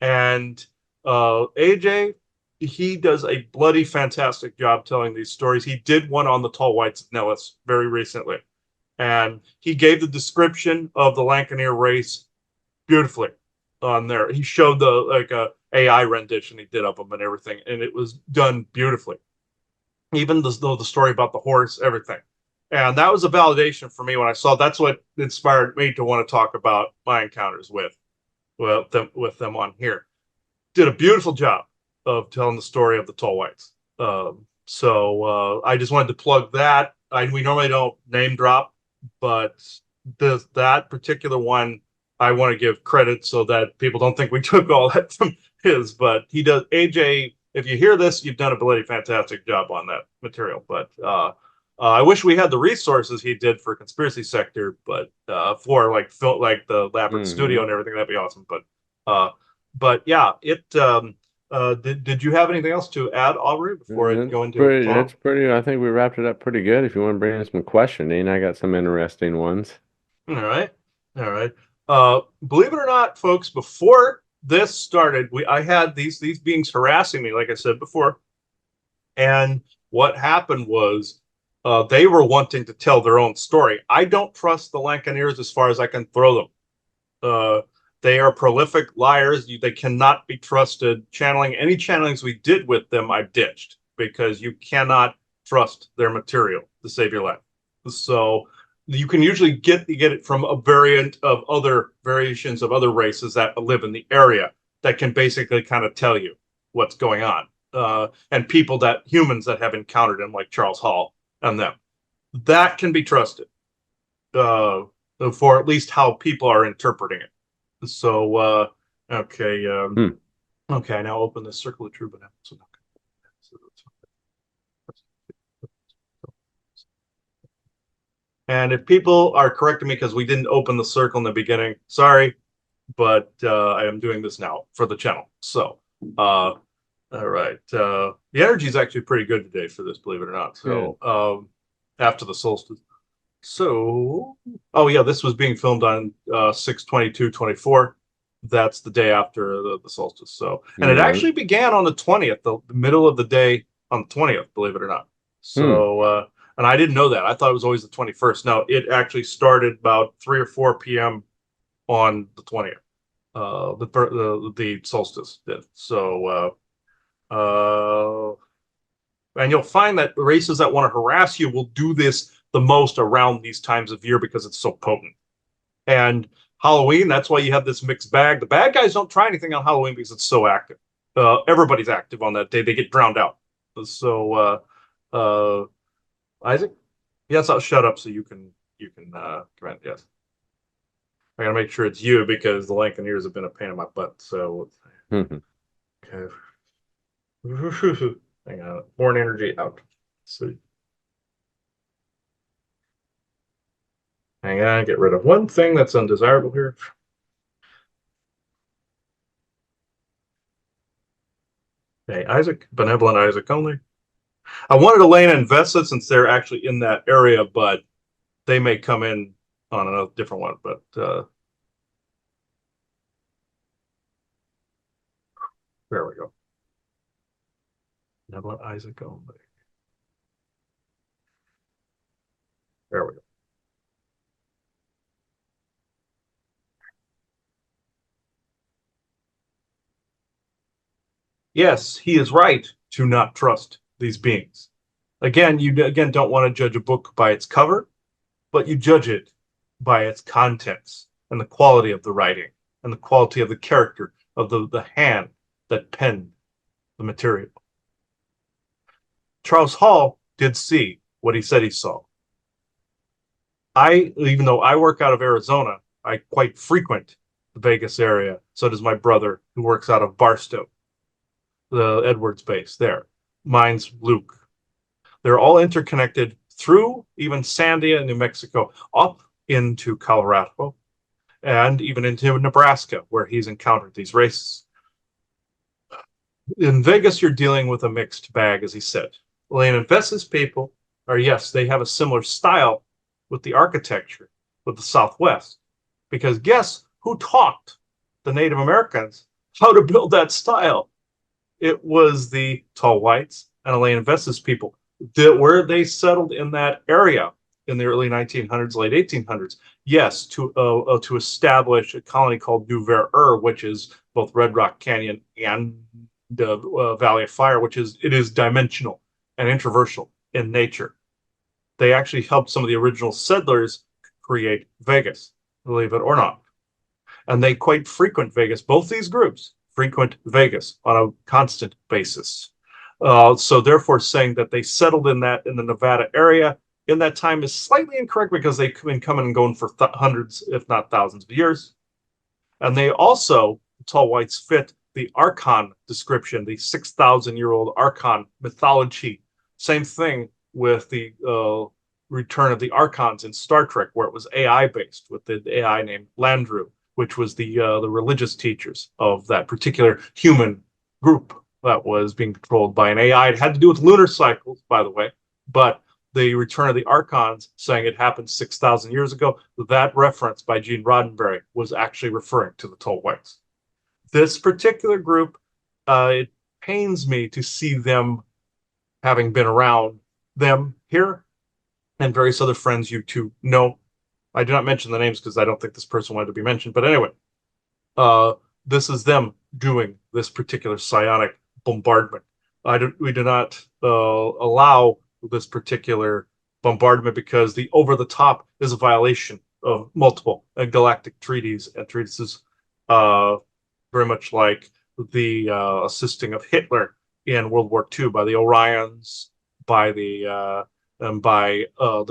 and AJ, he does a bloody fantastic job telling these stories. He did one on the tall whites of Nellis very recently, and he gave the description of the Lancaneer race beautifully on there. He showed the AI rendition he did of them and everything, and it was done beautifully. Even the story about the horse, everything, and that was a validation for me when I saw. That's what inspired me to want to talk about my encounters with them on here. Did a beautiful job of telling the story of the tall whites. So I just wanted to plug that. We normally don't name drop, but that particular one, I want to give credit so that people don't think we took all that from his. But he does. AJ, if you hear this, you've done a bloody fantastic job on that material. But I wish we had the resources he did for Conspiracy Sector, but for like like the Labyrinth Studio and everything, that'd be awesome. But yeah, it. Did you have anything else to add, Aubrey, before I go into It's pretty. I think we wrapped it up pretty good. If you want to bring in some questioning, I got some interesting ones. All right, all right. Believe it or not, folks, before this started, I had these beings harassing me, like I said before, and what happened was they were wanting to tell their own story. I don't trust the Lancaneers as far as I can throw them. They are prolific liars. They cannot be trusted. Any channelings we did with them, I ditched because you cannot trust their material to save your life. So you can usually get it from a variant of other variations of other races that live in the area that can basically kind of tell you what's going on. And humans that have encountered him, like Charles Hall and them, that can be trusted for at least how people are interpreting it. So, okay. Okay, now open the circle of true benevolence. And if people are correcting me because we didn't open the circle in the beginning, sorry, but I am doing this now for the channel. So, all right. The energy is actually pretty good today for this, believe it or not. So, after the solstice. So, oh yeah, this was being filmed on 6/22/24. That's the day after the solstice. So, and it actually began on the 20th, the middle of the day on the 20th, believe it or not. So, and I didn't know that. I thought it was always the 21st. No, it actually started about 3 or 4 p.m. on the 20th. The solstice did. So, and you'll find that races that want to harass you will do this the most around these times of year because it's so potent. And Halloween, that's why you have this mixed bag. The bad guys don't try anything on Halloween because it's so active. Everybody's active on that day. They get drowned out. So, Isaac? Yes, I'll shut up so you can comment. Yes. I gotta make sure it's you because the Lancaneers have been a pain in my butt. So, okay. Hang on. Born energy out. Let's see. Hang on, get rid of one thing that's undesirable here. Okay, Isaac, benevolent Isaac only. I wanted Elena and Vesta since they're actually in that area, but they may come in on a different one. But there we go. Benevolent Isaac only. There we go. Yes, he is right to not trust these beings. Again, you don't want to judge a book by its cover, but you judge it by its contents and the quality of the writing and the quality of the character of the hand that penned the material. Charles Hall did see what he said he saw. Even though I work out of Arizona, I quite frequent the Vegas area. So does my brother, who works out of Barstow, the Edwards base there. Mine's Luke. They're all interconnected through even Sandia, New Mexico, up into Colorado, and even into Nebraska, where he's encountered these races. In Vegas, you're dealing with a mixed bag, as he said. Elena Vesta's people are, yes, they have a similar style with the architecture with the Southwest. Because guess who taught the Native Americans how to build that style? It was the Tall Whites and Elena Vesta's people, where they settled in that area in the early 1900s, late 1800s. Yes, to establish a colony called New Verre, which is both Red Rock Canyon and the Valley of Fire, it is dimensional and introversial in nature. They actually helped some of the original settlers create Vegas, believe it or not. And they quite frequent Vegas. Both these groups frequent Vegas on a constant basis. So therefore saying that they settled in the Nevada area in that time is slightly incorrect because they've been coming and going for hundreds, if not thousands of years. And they also, the tall whites fit the Archon description, the 6,000-year-old Archon mythology. Same thing with the return of the Archons in Star Trek, where it was AI based with the AI named Landru, which was the religious teachers of that particular human group that was being controlled by an AI. It had to do with lunar cycles, by the way, but the return of the Archons, saying it happened 6,000 years ago, that reference by Gene Roddenberry was actually referring to the tall whites. This particular group, it pains me to see them having been around them here and various other friends you two know. I do not mention the names because I don't think this person wanted to be mentioned. But anyway, this is them doing this particular psionic bombardment. We do not allow this particular bombardment because the over the top is a violation of multiple galactic treaties and treatises, very much like the assisting of Hitler in World War II by the Orions, by the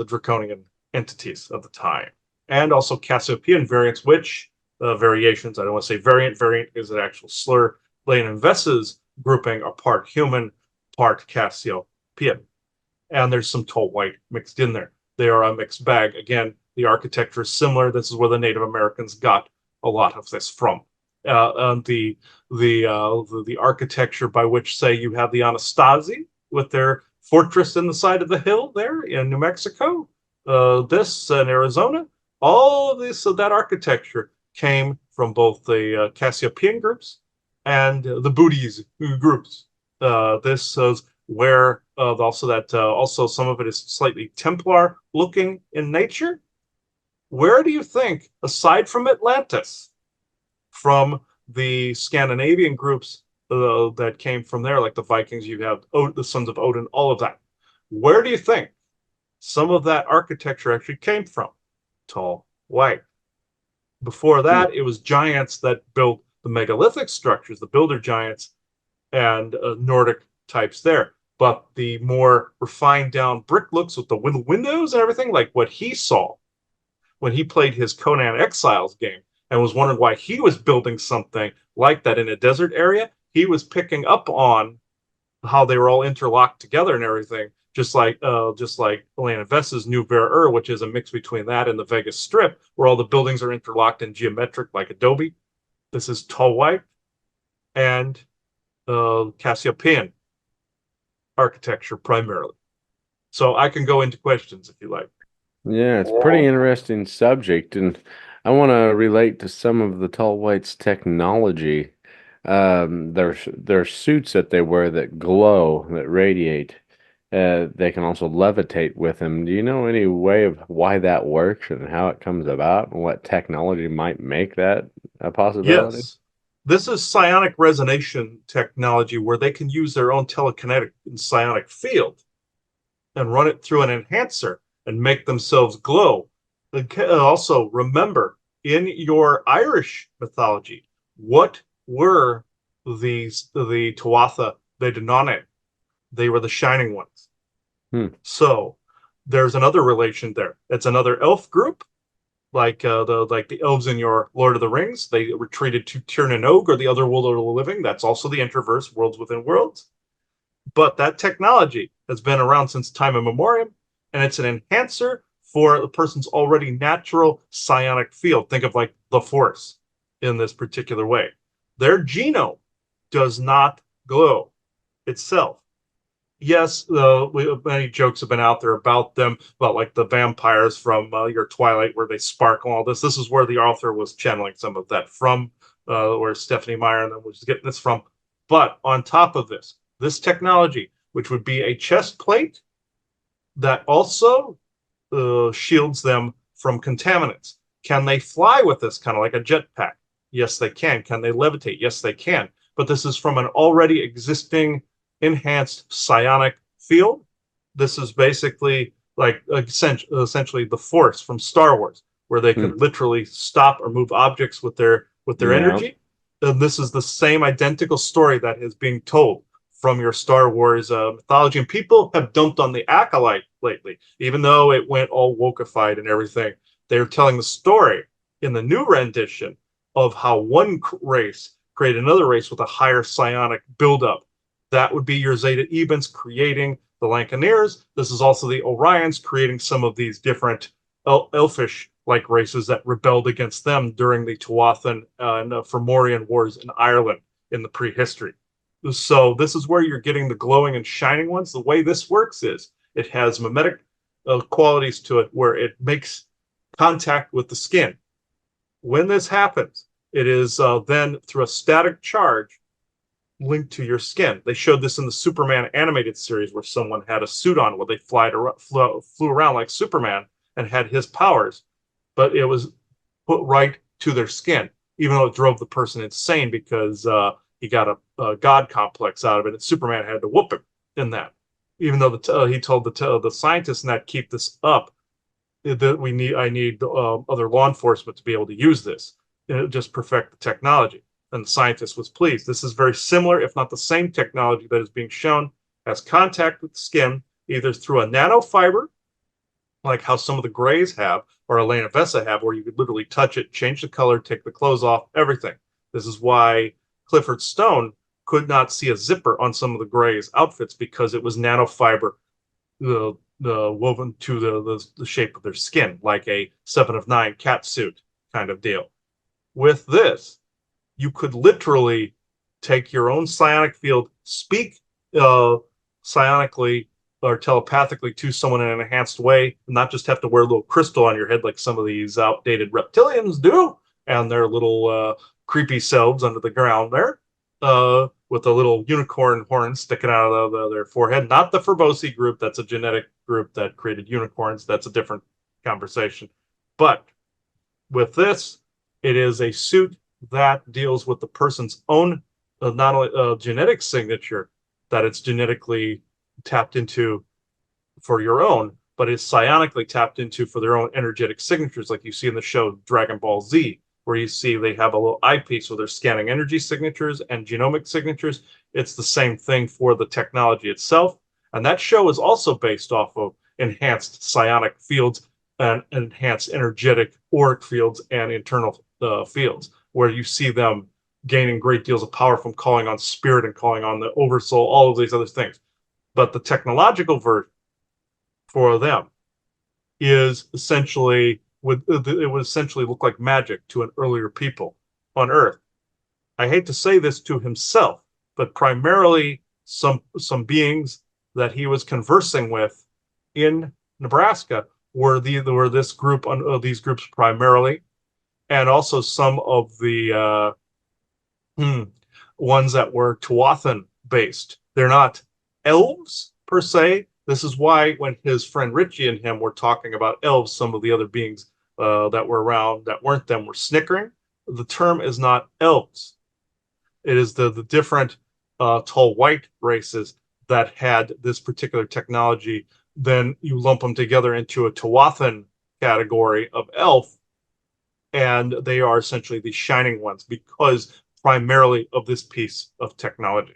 draconian entities of the time, and also Cassiopean variants, which variations, I don't want to say variant is an actual slur. Lane and Vess's grouping are part human, part Cassiopean. And there's some tall white mixed in there. They are a mixed bag. Again, the architecture is similar. This is where the Native Americans got a lot of this from. And the architecture by which, say, you have the Anastasi with their fortress in the side of the hill there in New Mexico, this in Arizona, all of this that architecture came from both the Cassiopean groups and the Buddhist groups. This is where also some of it is slightly Templar looking in nature. Where do you think, aside from Atlantis, from the Scandinavian groups that came from there, like the Vikings, you have the Sons of Odin, all of that, where do you think some of that architecture actually came from? Tall white. Before that, it was giants that built the megalithic structures, the builder giants and Nordic types there. But the more refined down brick looks with the windows and everything, like what he saw when he played his Conan Exiles game and was wondering why he was building something like that in a desert area, he was picking up on how they were all interlocked together and everything, just like Elena Vess's New Ver, which is a mix between that and the Vegas Strip, where all the buildings are interlocked and geometric like Adobe. This is tall white and Cassiopean architecture primarily. So I can go into questions if you like. Yeah, it's a pretty interesting subject, and I want to relate to some of the tall whites' technology. Their suits that they wear that glow, that radiate. They can also levitate with them. Do you know any way of why that works and how it comes about, and what technology might make that a possibility? Yes. This is psionic resonance technology where they can use their own telekinetic and psionic field and run it through an enhancer and make themselves glow. Also, remember, in your Irish mythology, what were the Tuatha De Danann? They were the shining ones. So there's another relation there. It's another elf group, like the elves in your Lord of the Rings. They retreated to Tir na Og, or the other world of the living. That's also the Interverse, worlds within worlds. But that technology has been around since time immemorial, and it's an enhancer for the person's already natural psionic field. Think of like the Force in this particular way. Their genome does not glow itself. Yes, many jokes have been out there about them, about like the vampires from your Twilight, where they sparkle. All this. This is where the author was channeling some of that from, where Stephanie Meyer and them was getting this from. But on top of this technology, which would be a chest plate that also shields them from contaminants. Can they fly with this, kind of like a jetpack? Yes, they can. Can they levitate? Yes, they can. But this is from an already existing enhanced psionic field. This is basically like essentially the Force from Star Wars, where they could literally stop or move objects with their energy. And this is the same identical story that is being told from your Star Wars mythology. And people have dumped on the Acolyte lately, even though it went all wokeified and everything. They're telling the story in the new rendition of how one race created another race with a higher psionic buildup. That would be your Zeta Ebens creating the Lancaneers. This is also the Orions creating some of these different elfish like races that rebelled against them during the Tuathan and Fomorian wars in Ireland in the prehistory. So this is where you're getting the glowing and shining ones. The way this works is it has mimetic qualities to it where it makes contact with the skin. When this happens, it is then through a static charge linked to your skin. They showed this in the Superman animated series where someone had a suit on where they flew around like Superman and had his powers, but it was put right to their skin, even though it drove the person insane because he got a god complex out of it, and Superman had to whoop him in that. Even though he told the scientists in that keep this up, that I need other law enforcement to be able to use this, and just perfect the technology. And the scientist was pleased. This is very similar, if not the same technology that is being shown as contact with the skin, either through a nanofiber, like how some of the Greys have, or Elena Vessa have, where you could literally touch it, change the color, take the clothes off, everything. This is why Clifford Stone could not see a zipper on some of the Greys' outfits because it was nanofiber woven to the shape of their skin, like a 7 of 9 cat suit kind of deal. With this, you could literally take your own psionic field, speak psionically or telepathically to someone in an enhanced way, and not just have to wear a little crystal on your head like some of these outdated reptilians do, and their little creepy selves under the ground there, with a little unicorn horn sticking out of their forehead. Not the Forbosi group, that's a genetic group that created unicorns. That's a different conversation. But with this, it is a suit that deals with the person's own not only genetic signature that it's genetically tapped into for your own, but it's psionically tapped into for their own energetic signatures, like you see in the show Dragon Ball Z, where you see they have a little eyepiece where they're scanning energy signatures and genomic signatures. It's the same thing for the technology itself. And that show is also based off of enhanced psionic fields and enhanced energetic auric fields and internal fields, where you see them gaining great deals of power from calling on spirit and calling on the oversoul, all of these other things. But the technological version for them is essentially it would essentially look like magic to an earlier people on Earth. I hate to say this to himself, but primarily some beings that he was conversing with in Nebraska were this group these groups primarily, and also some of the ones that were Tuathan based. They're not elves per se. This is why when his friend Richie and him were talking about elves, some of the other beings that were around that weren't them were snickering. The term is not elves. It is the different tall white races that had this particular technology. Then you lump them together into a Tuathan category of elf, and they are essentially the shining ones because primarily of this piece of technology.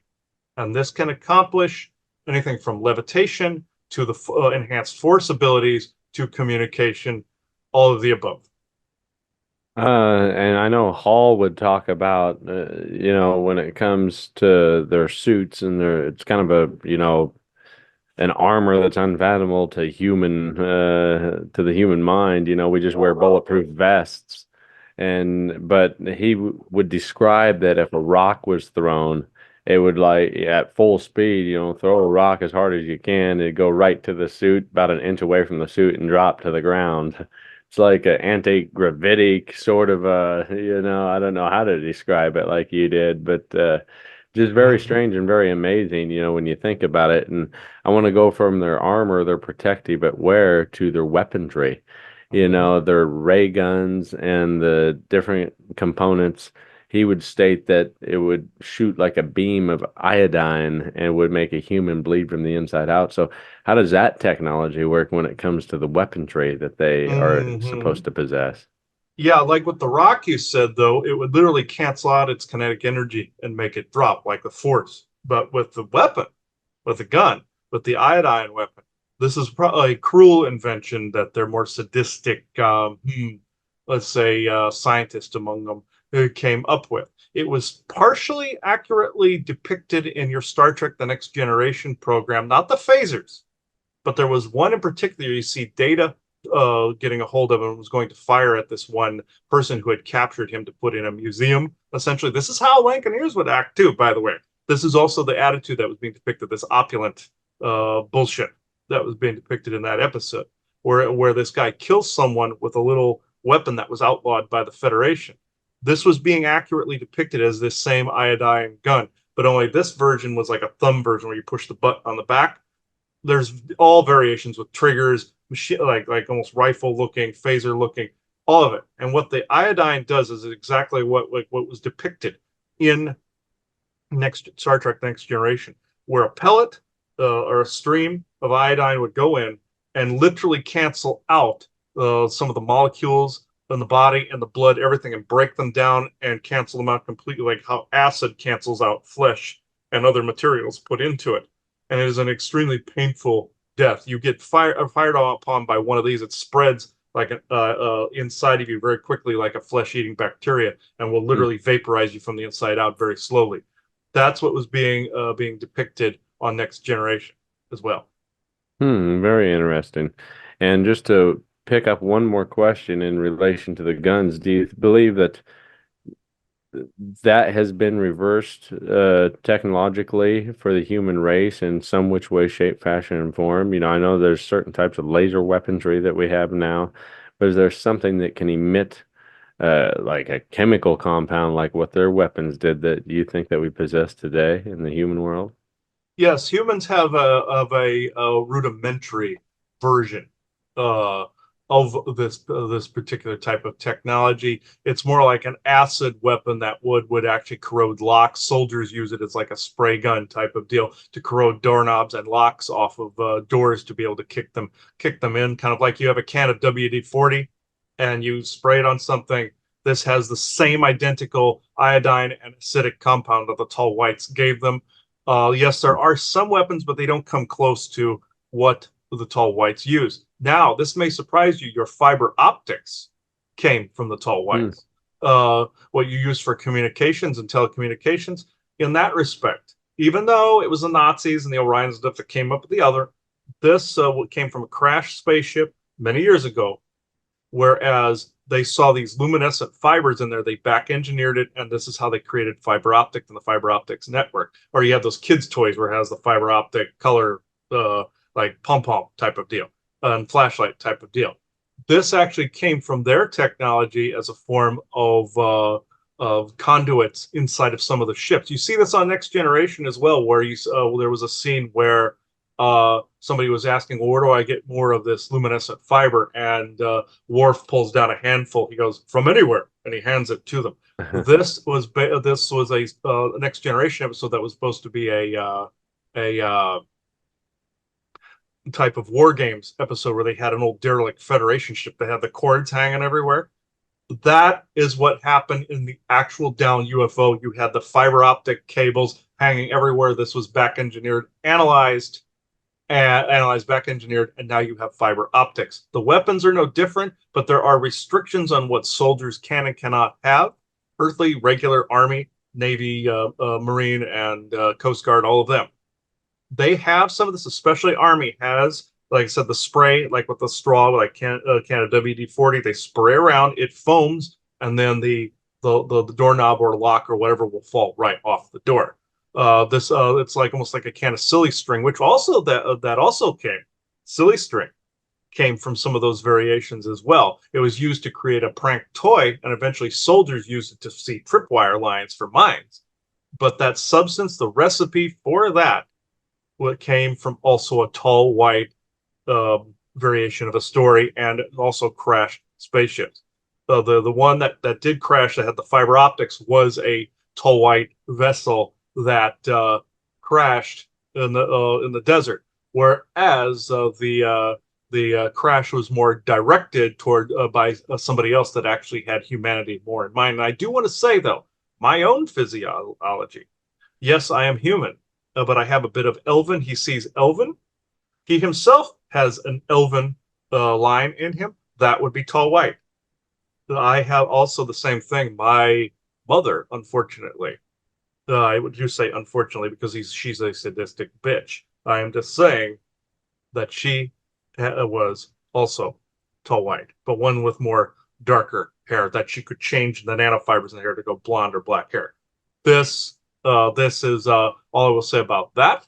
And this can accomplish anything from levitation to the enhanced force abilities to communication, all of the above. And I know Hall would talk about, when it comes to their suits and it's kind of an armor that's unfathomable to to the human mind. We just wear bulletproof vests. But he would describe that if a rock was thrown, it would, like, at full speed, throw a rock as hard as you can. It'd go right to the suit, about an inch away from the suit, and drop to the ground. It's like an anti-gravitic sort of, I don't know how to describe it like you did, but just very strange and very amazing, when you think about it. And I want to go from their armor, their protective at wear, to their weaponry. Their ray guns and the different components. He would state that it would shoot like a beam of iodine and would make a human bleed from the inside out. So how does that technology work when it comes to the weaponry that they are supposed to possess? Yeah, like with the rock you said, though, it would literally cancel out its kinetic energy and make it drop like the force. But with the weapon, with the gun, with the iodine weapon, this is probably a cruel invention that they're more sadistic, let's say, scientists among them who came up with. It was partially accurately depicted in your Star Trek The Next Generation program, not the phasers, but there was one in particular you see Data getting a hold of and was going to fire at this one person who had captured him to put in a museum. Essentially, this is how Lancaneers would act too, by the way. This is also the attitude that was being depicted, this opulent bullshit that was being depicted in that episode, where this guy kills someone with a little weapon that was outlawed by the Federation. This was being accurately depicted as this same iodine gun, but only this version was like a thumb version where you push the button on the back. There's all variations with triggers, machine, like almost rifle looking, phaser looking, all of it. And what the iodine does is exactly what was depicted in next Star Trek Next Generation, where a pellet or a stream of iodine would go in and literally cancel out some of the molecules in the body and the blood, everything, and break them down and cancel them out completely, like how acid cancels out flesh and other materials put into it. And it is an extremely painful death. You get fired upon by one of these, it spreads like inside of you very quickly, like a flesh-eating bacteria, and will literally vaporize you from the inside out very slowly. That's what was being depicted on Next Generation as well. Very interesting. And just to pick up one more question in relation to the guns, do you believe that that has been reversed technologically for the human race in some which way, shape, fashion, and form? I know there's certain types of laser weaponry that we have now, but is there something that can emit like a chemical compound like what their weapons did that you think that we possess today in the human world? Yes, humans have a rudimentary version uh, of this particular type of technology. It's more like an acid weapon that would actually corrode locks. Soldiers use it as like a spray gun type of deal to corrode doorknobs and locks off of doors to be able to kick them in. Kind of like you have a can of WD-40 and you spray it on something. This has the same identical iodine and acidic compound that the tall whites gave them. Yes, there are some weapons, but they don't come close to what the tall whites use. Now, this may surprise you. Your fiber optics came from the tall whites. What you use for communications and telecommunications, in that respect, even though it was the Nazis and the Orion stuff that came up with the other, this came from a crashed spaceship many years ago, whereas they saw these luminescent fibers in there. They back engineered it, and this is how they created fiber optic and the fiber optics network. Or you have those kids' toys where it has the fiber optic color, like pom pom type of deal, and flashlight type of deal. This actually came from their technology as a form of conduits inside of some of the ships. You see this on Next Generation as well, where there was a scene where somebody was asking, well, where do I get more of this luminescent fiber? And Worf pulls down a handful. He goes, from anywhere, and he hands it to them. This was a Next Generation episode that was supposed to be a type of War Games episode where they had an old derelict Federation ship that had the cords hanging everywhere. That is what happened in the actual down UFO. You had the fiber optic cables hanging everywhere. This was back engineered, analyzed, back engineered, and now you have fiber optics. The weapons are no different, but there are restrictions on what soldiers can and cannot have. Earthly, regular, Army, Navy, Marine, and Coast Guard, all of them. They have some of this, especially Army has, like I said, the spray, like with the straw, like can of WD-40, they spray around, it foams, and then the doorknob or lock or whatever will fall right off the door. It's like almost like a can of silly string, which also that also came. Silly string came from some of those variations as well. It was used to create a prank toy, and eventually soldiers used it to see tripwire lines for mines. But that substance, the recipe for that, what came from also a tall white variation of a story, and also crashed spaceships. The one that did crash that had the fiber optics was a tall white vessel that crashed in the desert, whereas the crash was more directed toward by somebody else that actually had humanity more in mind. And I do want to say, though, my own physiology. Yes, I am human. but I have a bit of elven. He sees elven. He himself has an elven line in him. That would be tall white. I have also the same thing. My mother, unfortunately, I would just say unfortunately because she's a sadistic bitch. I am just saying that she was also tall white, but one with more darker hair that she could change the nanofibers in the hair to go blonde or black hair. This is all I will say about that.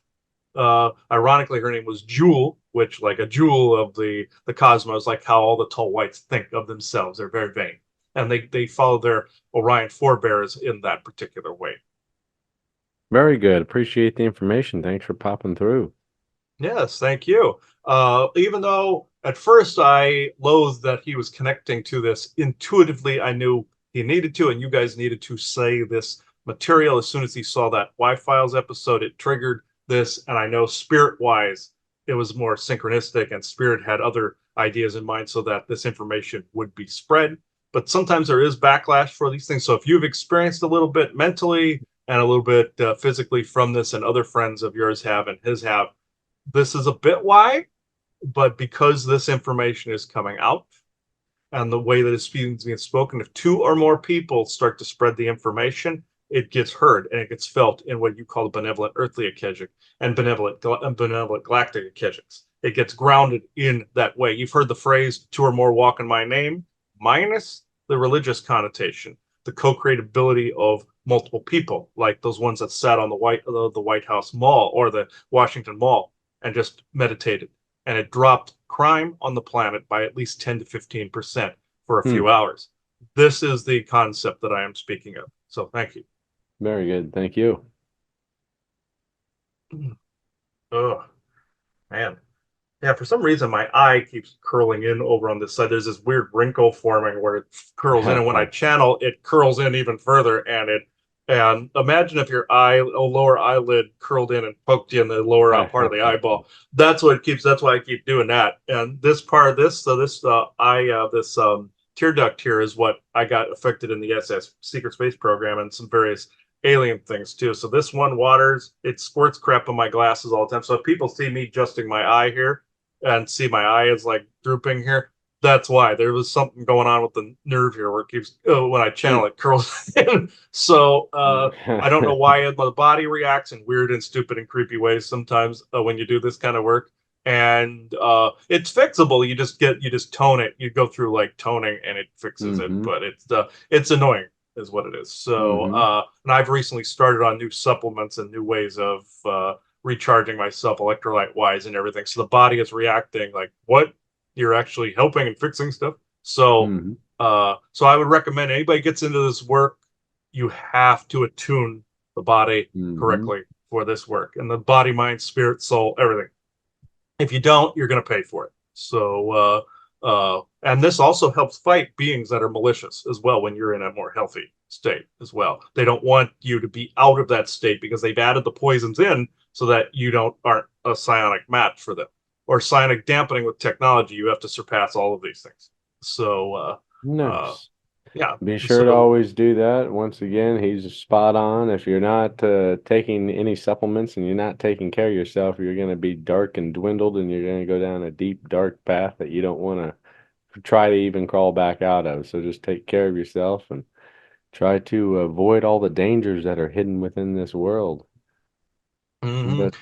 Ironically, her name was Jewel, which like a jewel of the cosmos, like how all the tall whites think of themselves. They're very vain, and they follow their Orion forebears in that particular way. Very good. Appreciate the information. Thanks for popping through. Yes, thank you. Even though at first I loathed that he was connecting to this, intuitively I knew he needed to, and you guys needed to say this material. As soon as he saw that Y-Files episode, it triggered this, and I know spirit-wise, it was more synchronistic, and Spirit had other ideas in mind so that this information would be spread. But sometimes there is backlash for these things. So if you've experienced a little bit mentally and a little bit physically from this, and other friends of yours have and his have, this is a bit why, but because this information is coming out and the way that it's being spoken, if two or more people start to spread the information, it gets heard and it gets felt in what you call the benevolent earthly akashic and benevolent galactic akashics. It gets grounded in that way. You've heard the phrase "two or more walk in my name," minus the religious connotation, the co-creatability of multiple people, like those ones that sat on the White House Mall or the Washington Mall and just meditated, and it dropped crime on the planet by at least 10 to 15% for a few hours. This is the concept that I am speaking of. So thank you. Very good. Thank you. Oh, man. Yeah, for some reason my eye keeps curling in over on this side. There's this weird wrinkle forming where it curls in, and when I channel, it curls in even further. And imagine if your lower eyelid curled in and poked you in the lower part of the eyeball. That's what it keeps. That's why I keep doing that. And this part of this, so this tear duct here is what I got affected in the SS Secret Space Program and some various alien things too. So this one waters, it squirts crap on my glasses all the time. So if people see me adjusting my eye here and see my eye is like drooping here, that's why. There was something going on with the nerve here where it keeps, when I channel, it curls in. So I don't know why the body reacts in weird and stupid and creepy ways sometimes when you do this kind of work. And it's fixable. You just tone it. You go through like toning and it fixes it. But it's annoying is what it is. So and I've recently started on new supplements and new ways of recharging myself electrolyte wise and everything. So the body is reacting like, what? You're actually helping and fixing stuff. So so I would recommend anybody gets into this work, you have to attune the body correctly for this work. And the body, mind, spirit, soul, everything. If you don't, you're going to pay for it. So and this also helps fight beings that are malicious as well when you're in a more healthy state as well. They don't want you to be out of that state because they've added the poisons in so that you aren't a psionic match for them. Or psionic dampening with technology, you have to surpass all of these things. So nice. Yeah. Be sure to always do that. Once again, he's spot on. If you're not taking any supplements and you're not taking care of yourself, you're going to be dark and dwindled, and you're going to go down a deep, dark path that you don't want to try to even crawl back out of. So just take care of yourself and try to avoid all the dangers that are hidden within this world. But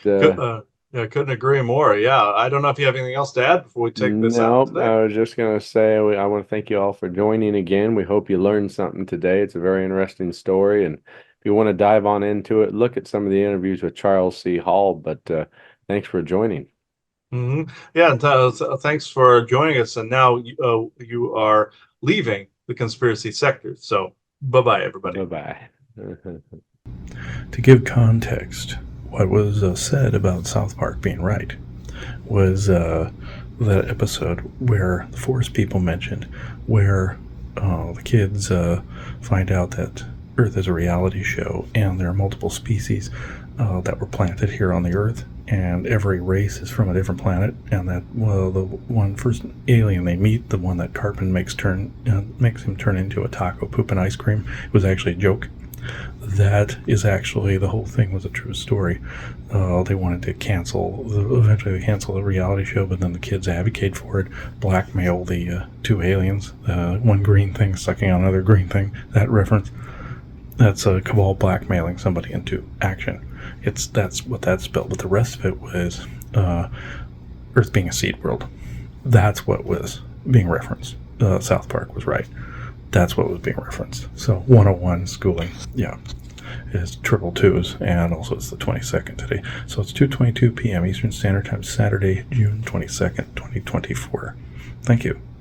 I couldn't agree more. Yeah, I don't know if you have anything else to add before we take this out today. I was just going to say I want to thank you all for joining again. We hope you learned something today. It's a very interesting story, and if you want to dive on into it, look at some of the interviews with Charles C. Hall. But thanks for joining. Yeah, thanks for joining us. And now you are leaving the conspiracy sector. So bye-bye, everybody. Bye-bye. To give context, what was said about South Park being right was that episode where the forest people mentioned where the kids find out that Earth is a reality show and there are multiple species that were planted here on the Earth, and every race is from a different planet, and that the one first alien they meet, the one that Cartman makes him turn into a taco poop and ice cream, was actually a joke. That is actually, the whole thing was a true story. They wanted to eventually they canceled the reality show, but then the kids advocate for it, blackmail the two aliens, one green thing sucking on another green thing. That reference, that's a cabal blackmailing somebody into action. That's what that spelled, but the rest of it was Earth being a seed world. That's what was being referenced. South Park was right. That's what was being referenced. So 101 schooling, yeah, is triple twos, and also it's the 22nd today. So it's 2:22 p.m. Eastern Standard Time, Saturday, June 22nd, 2024. Thank you.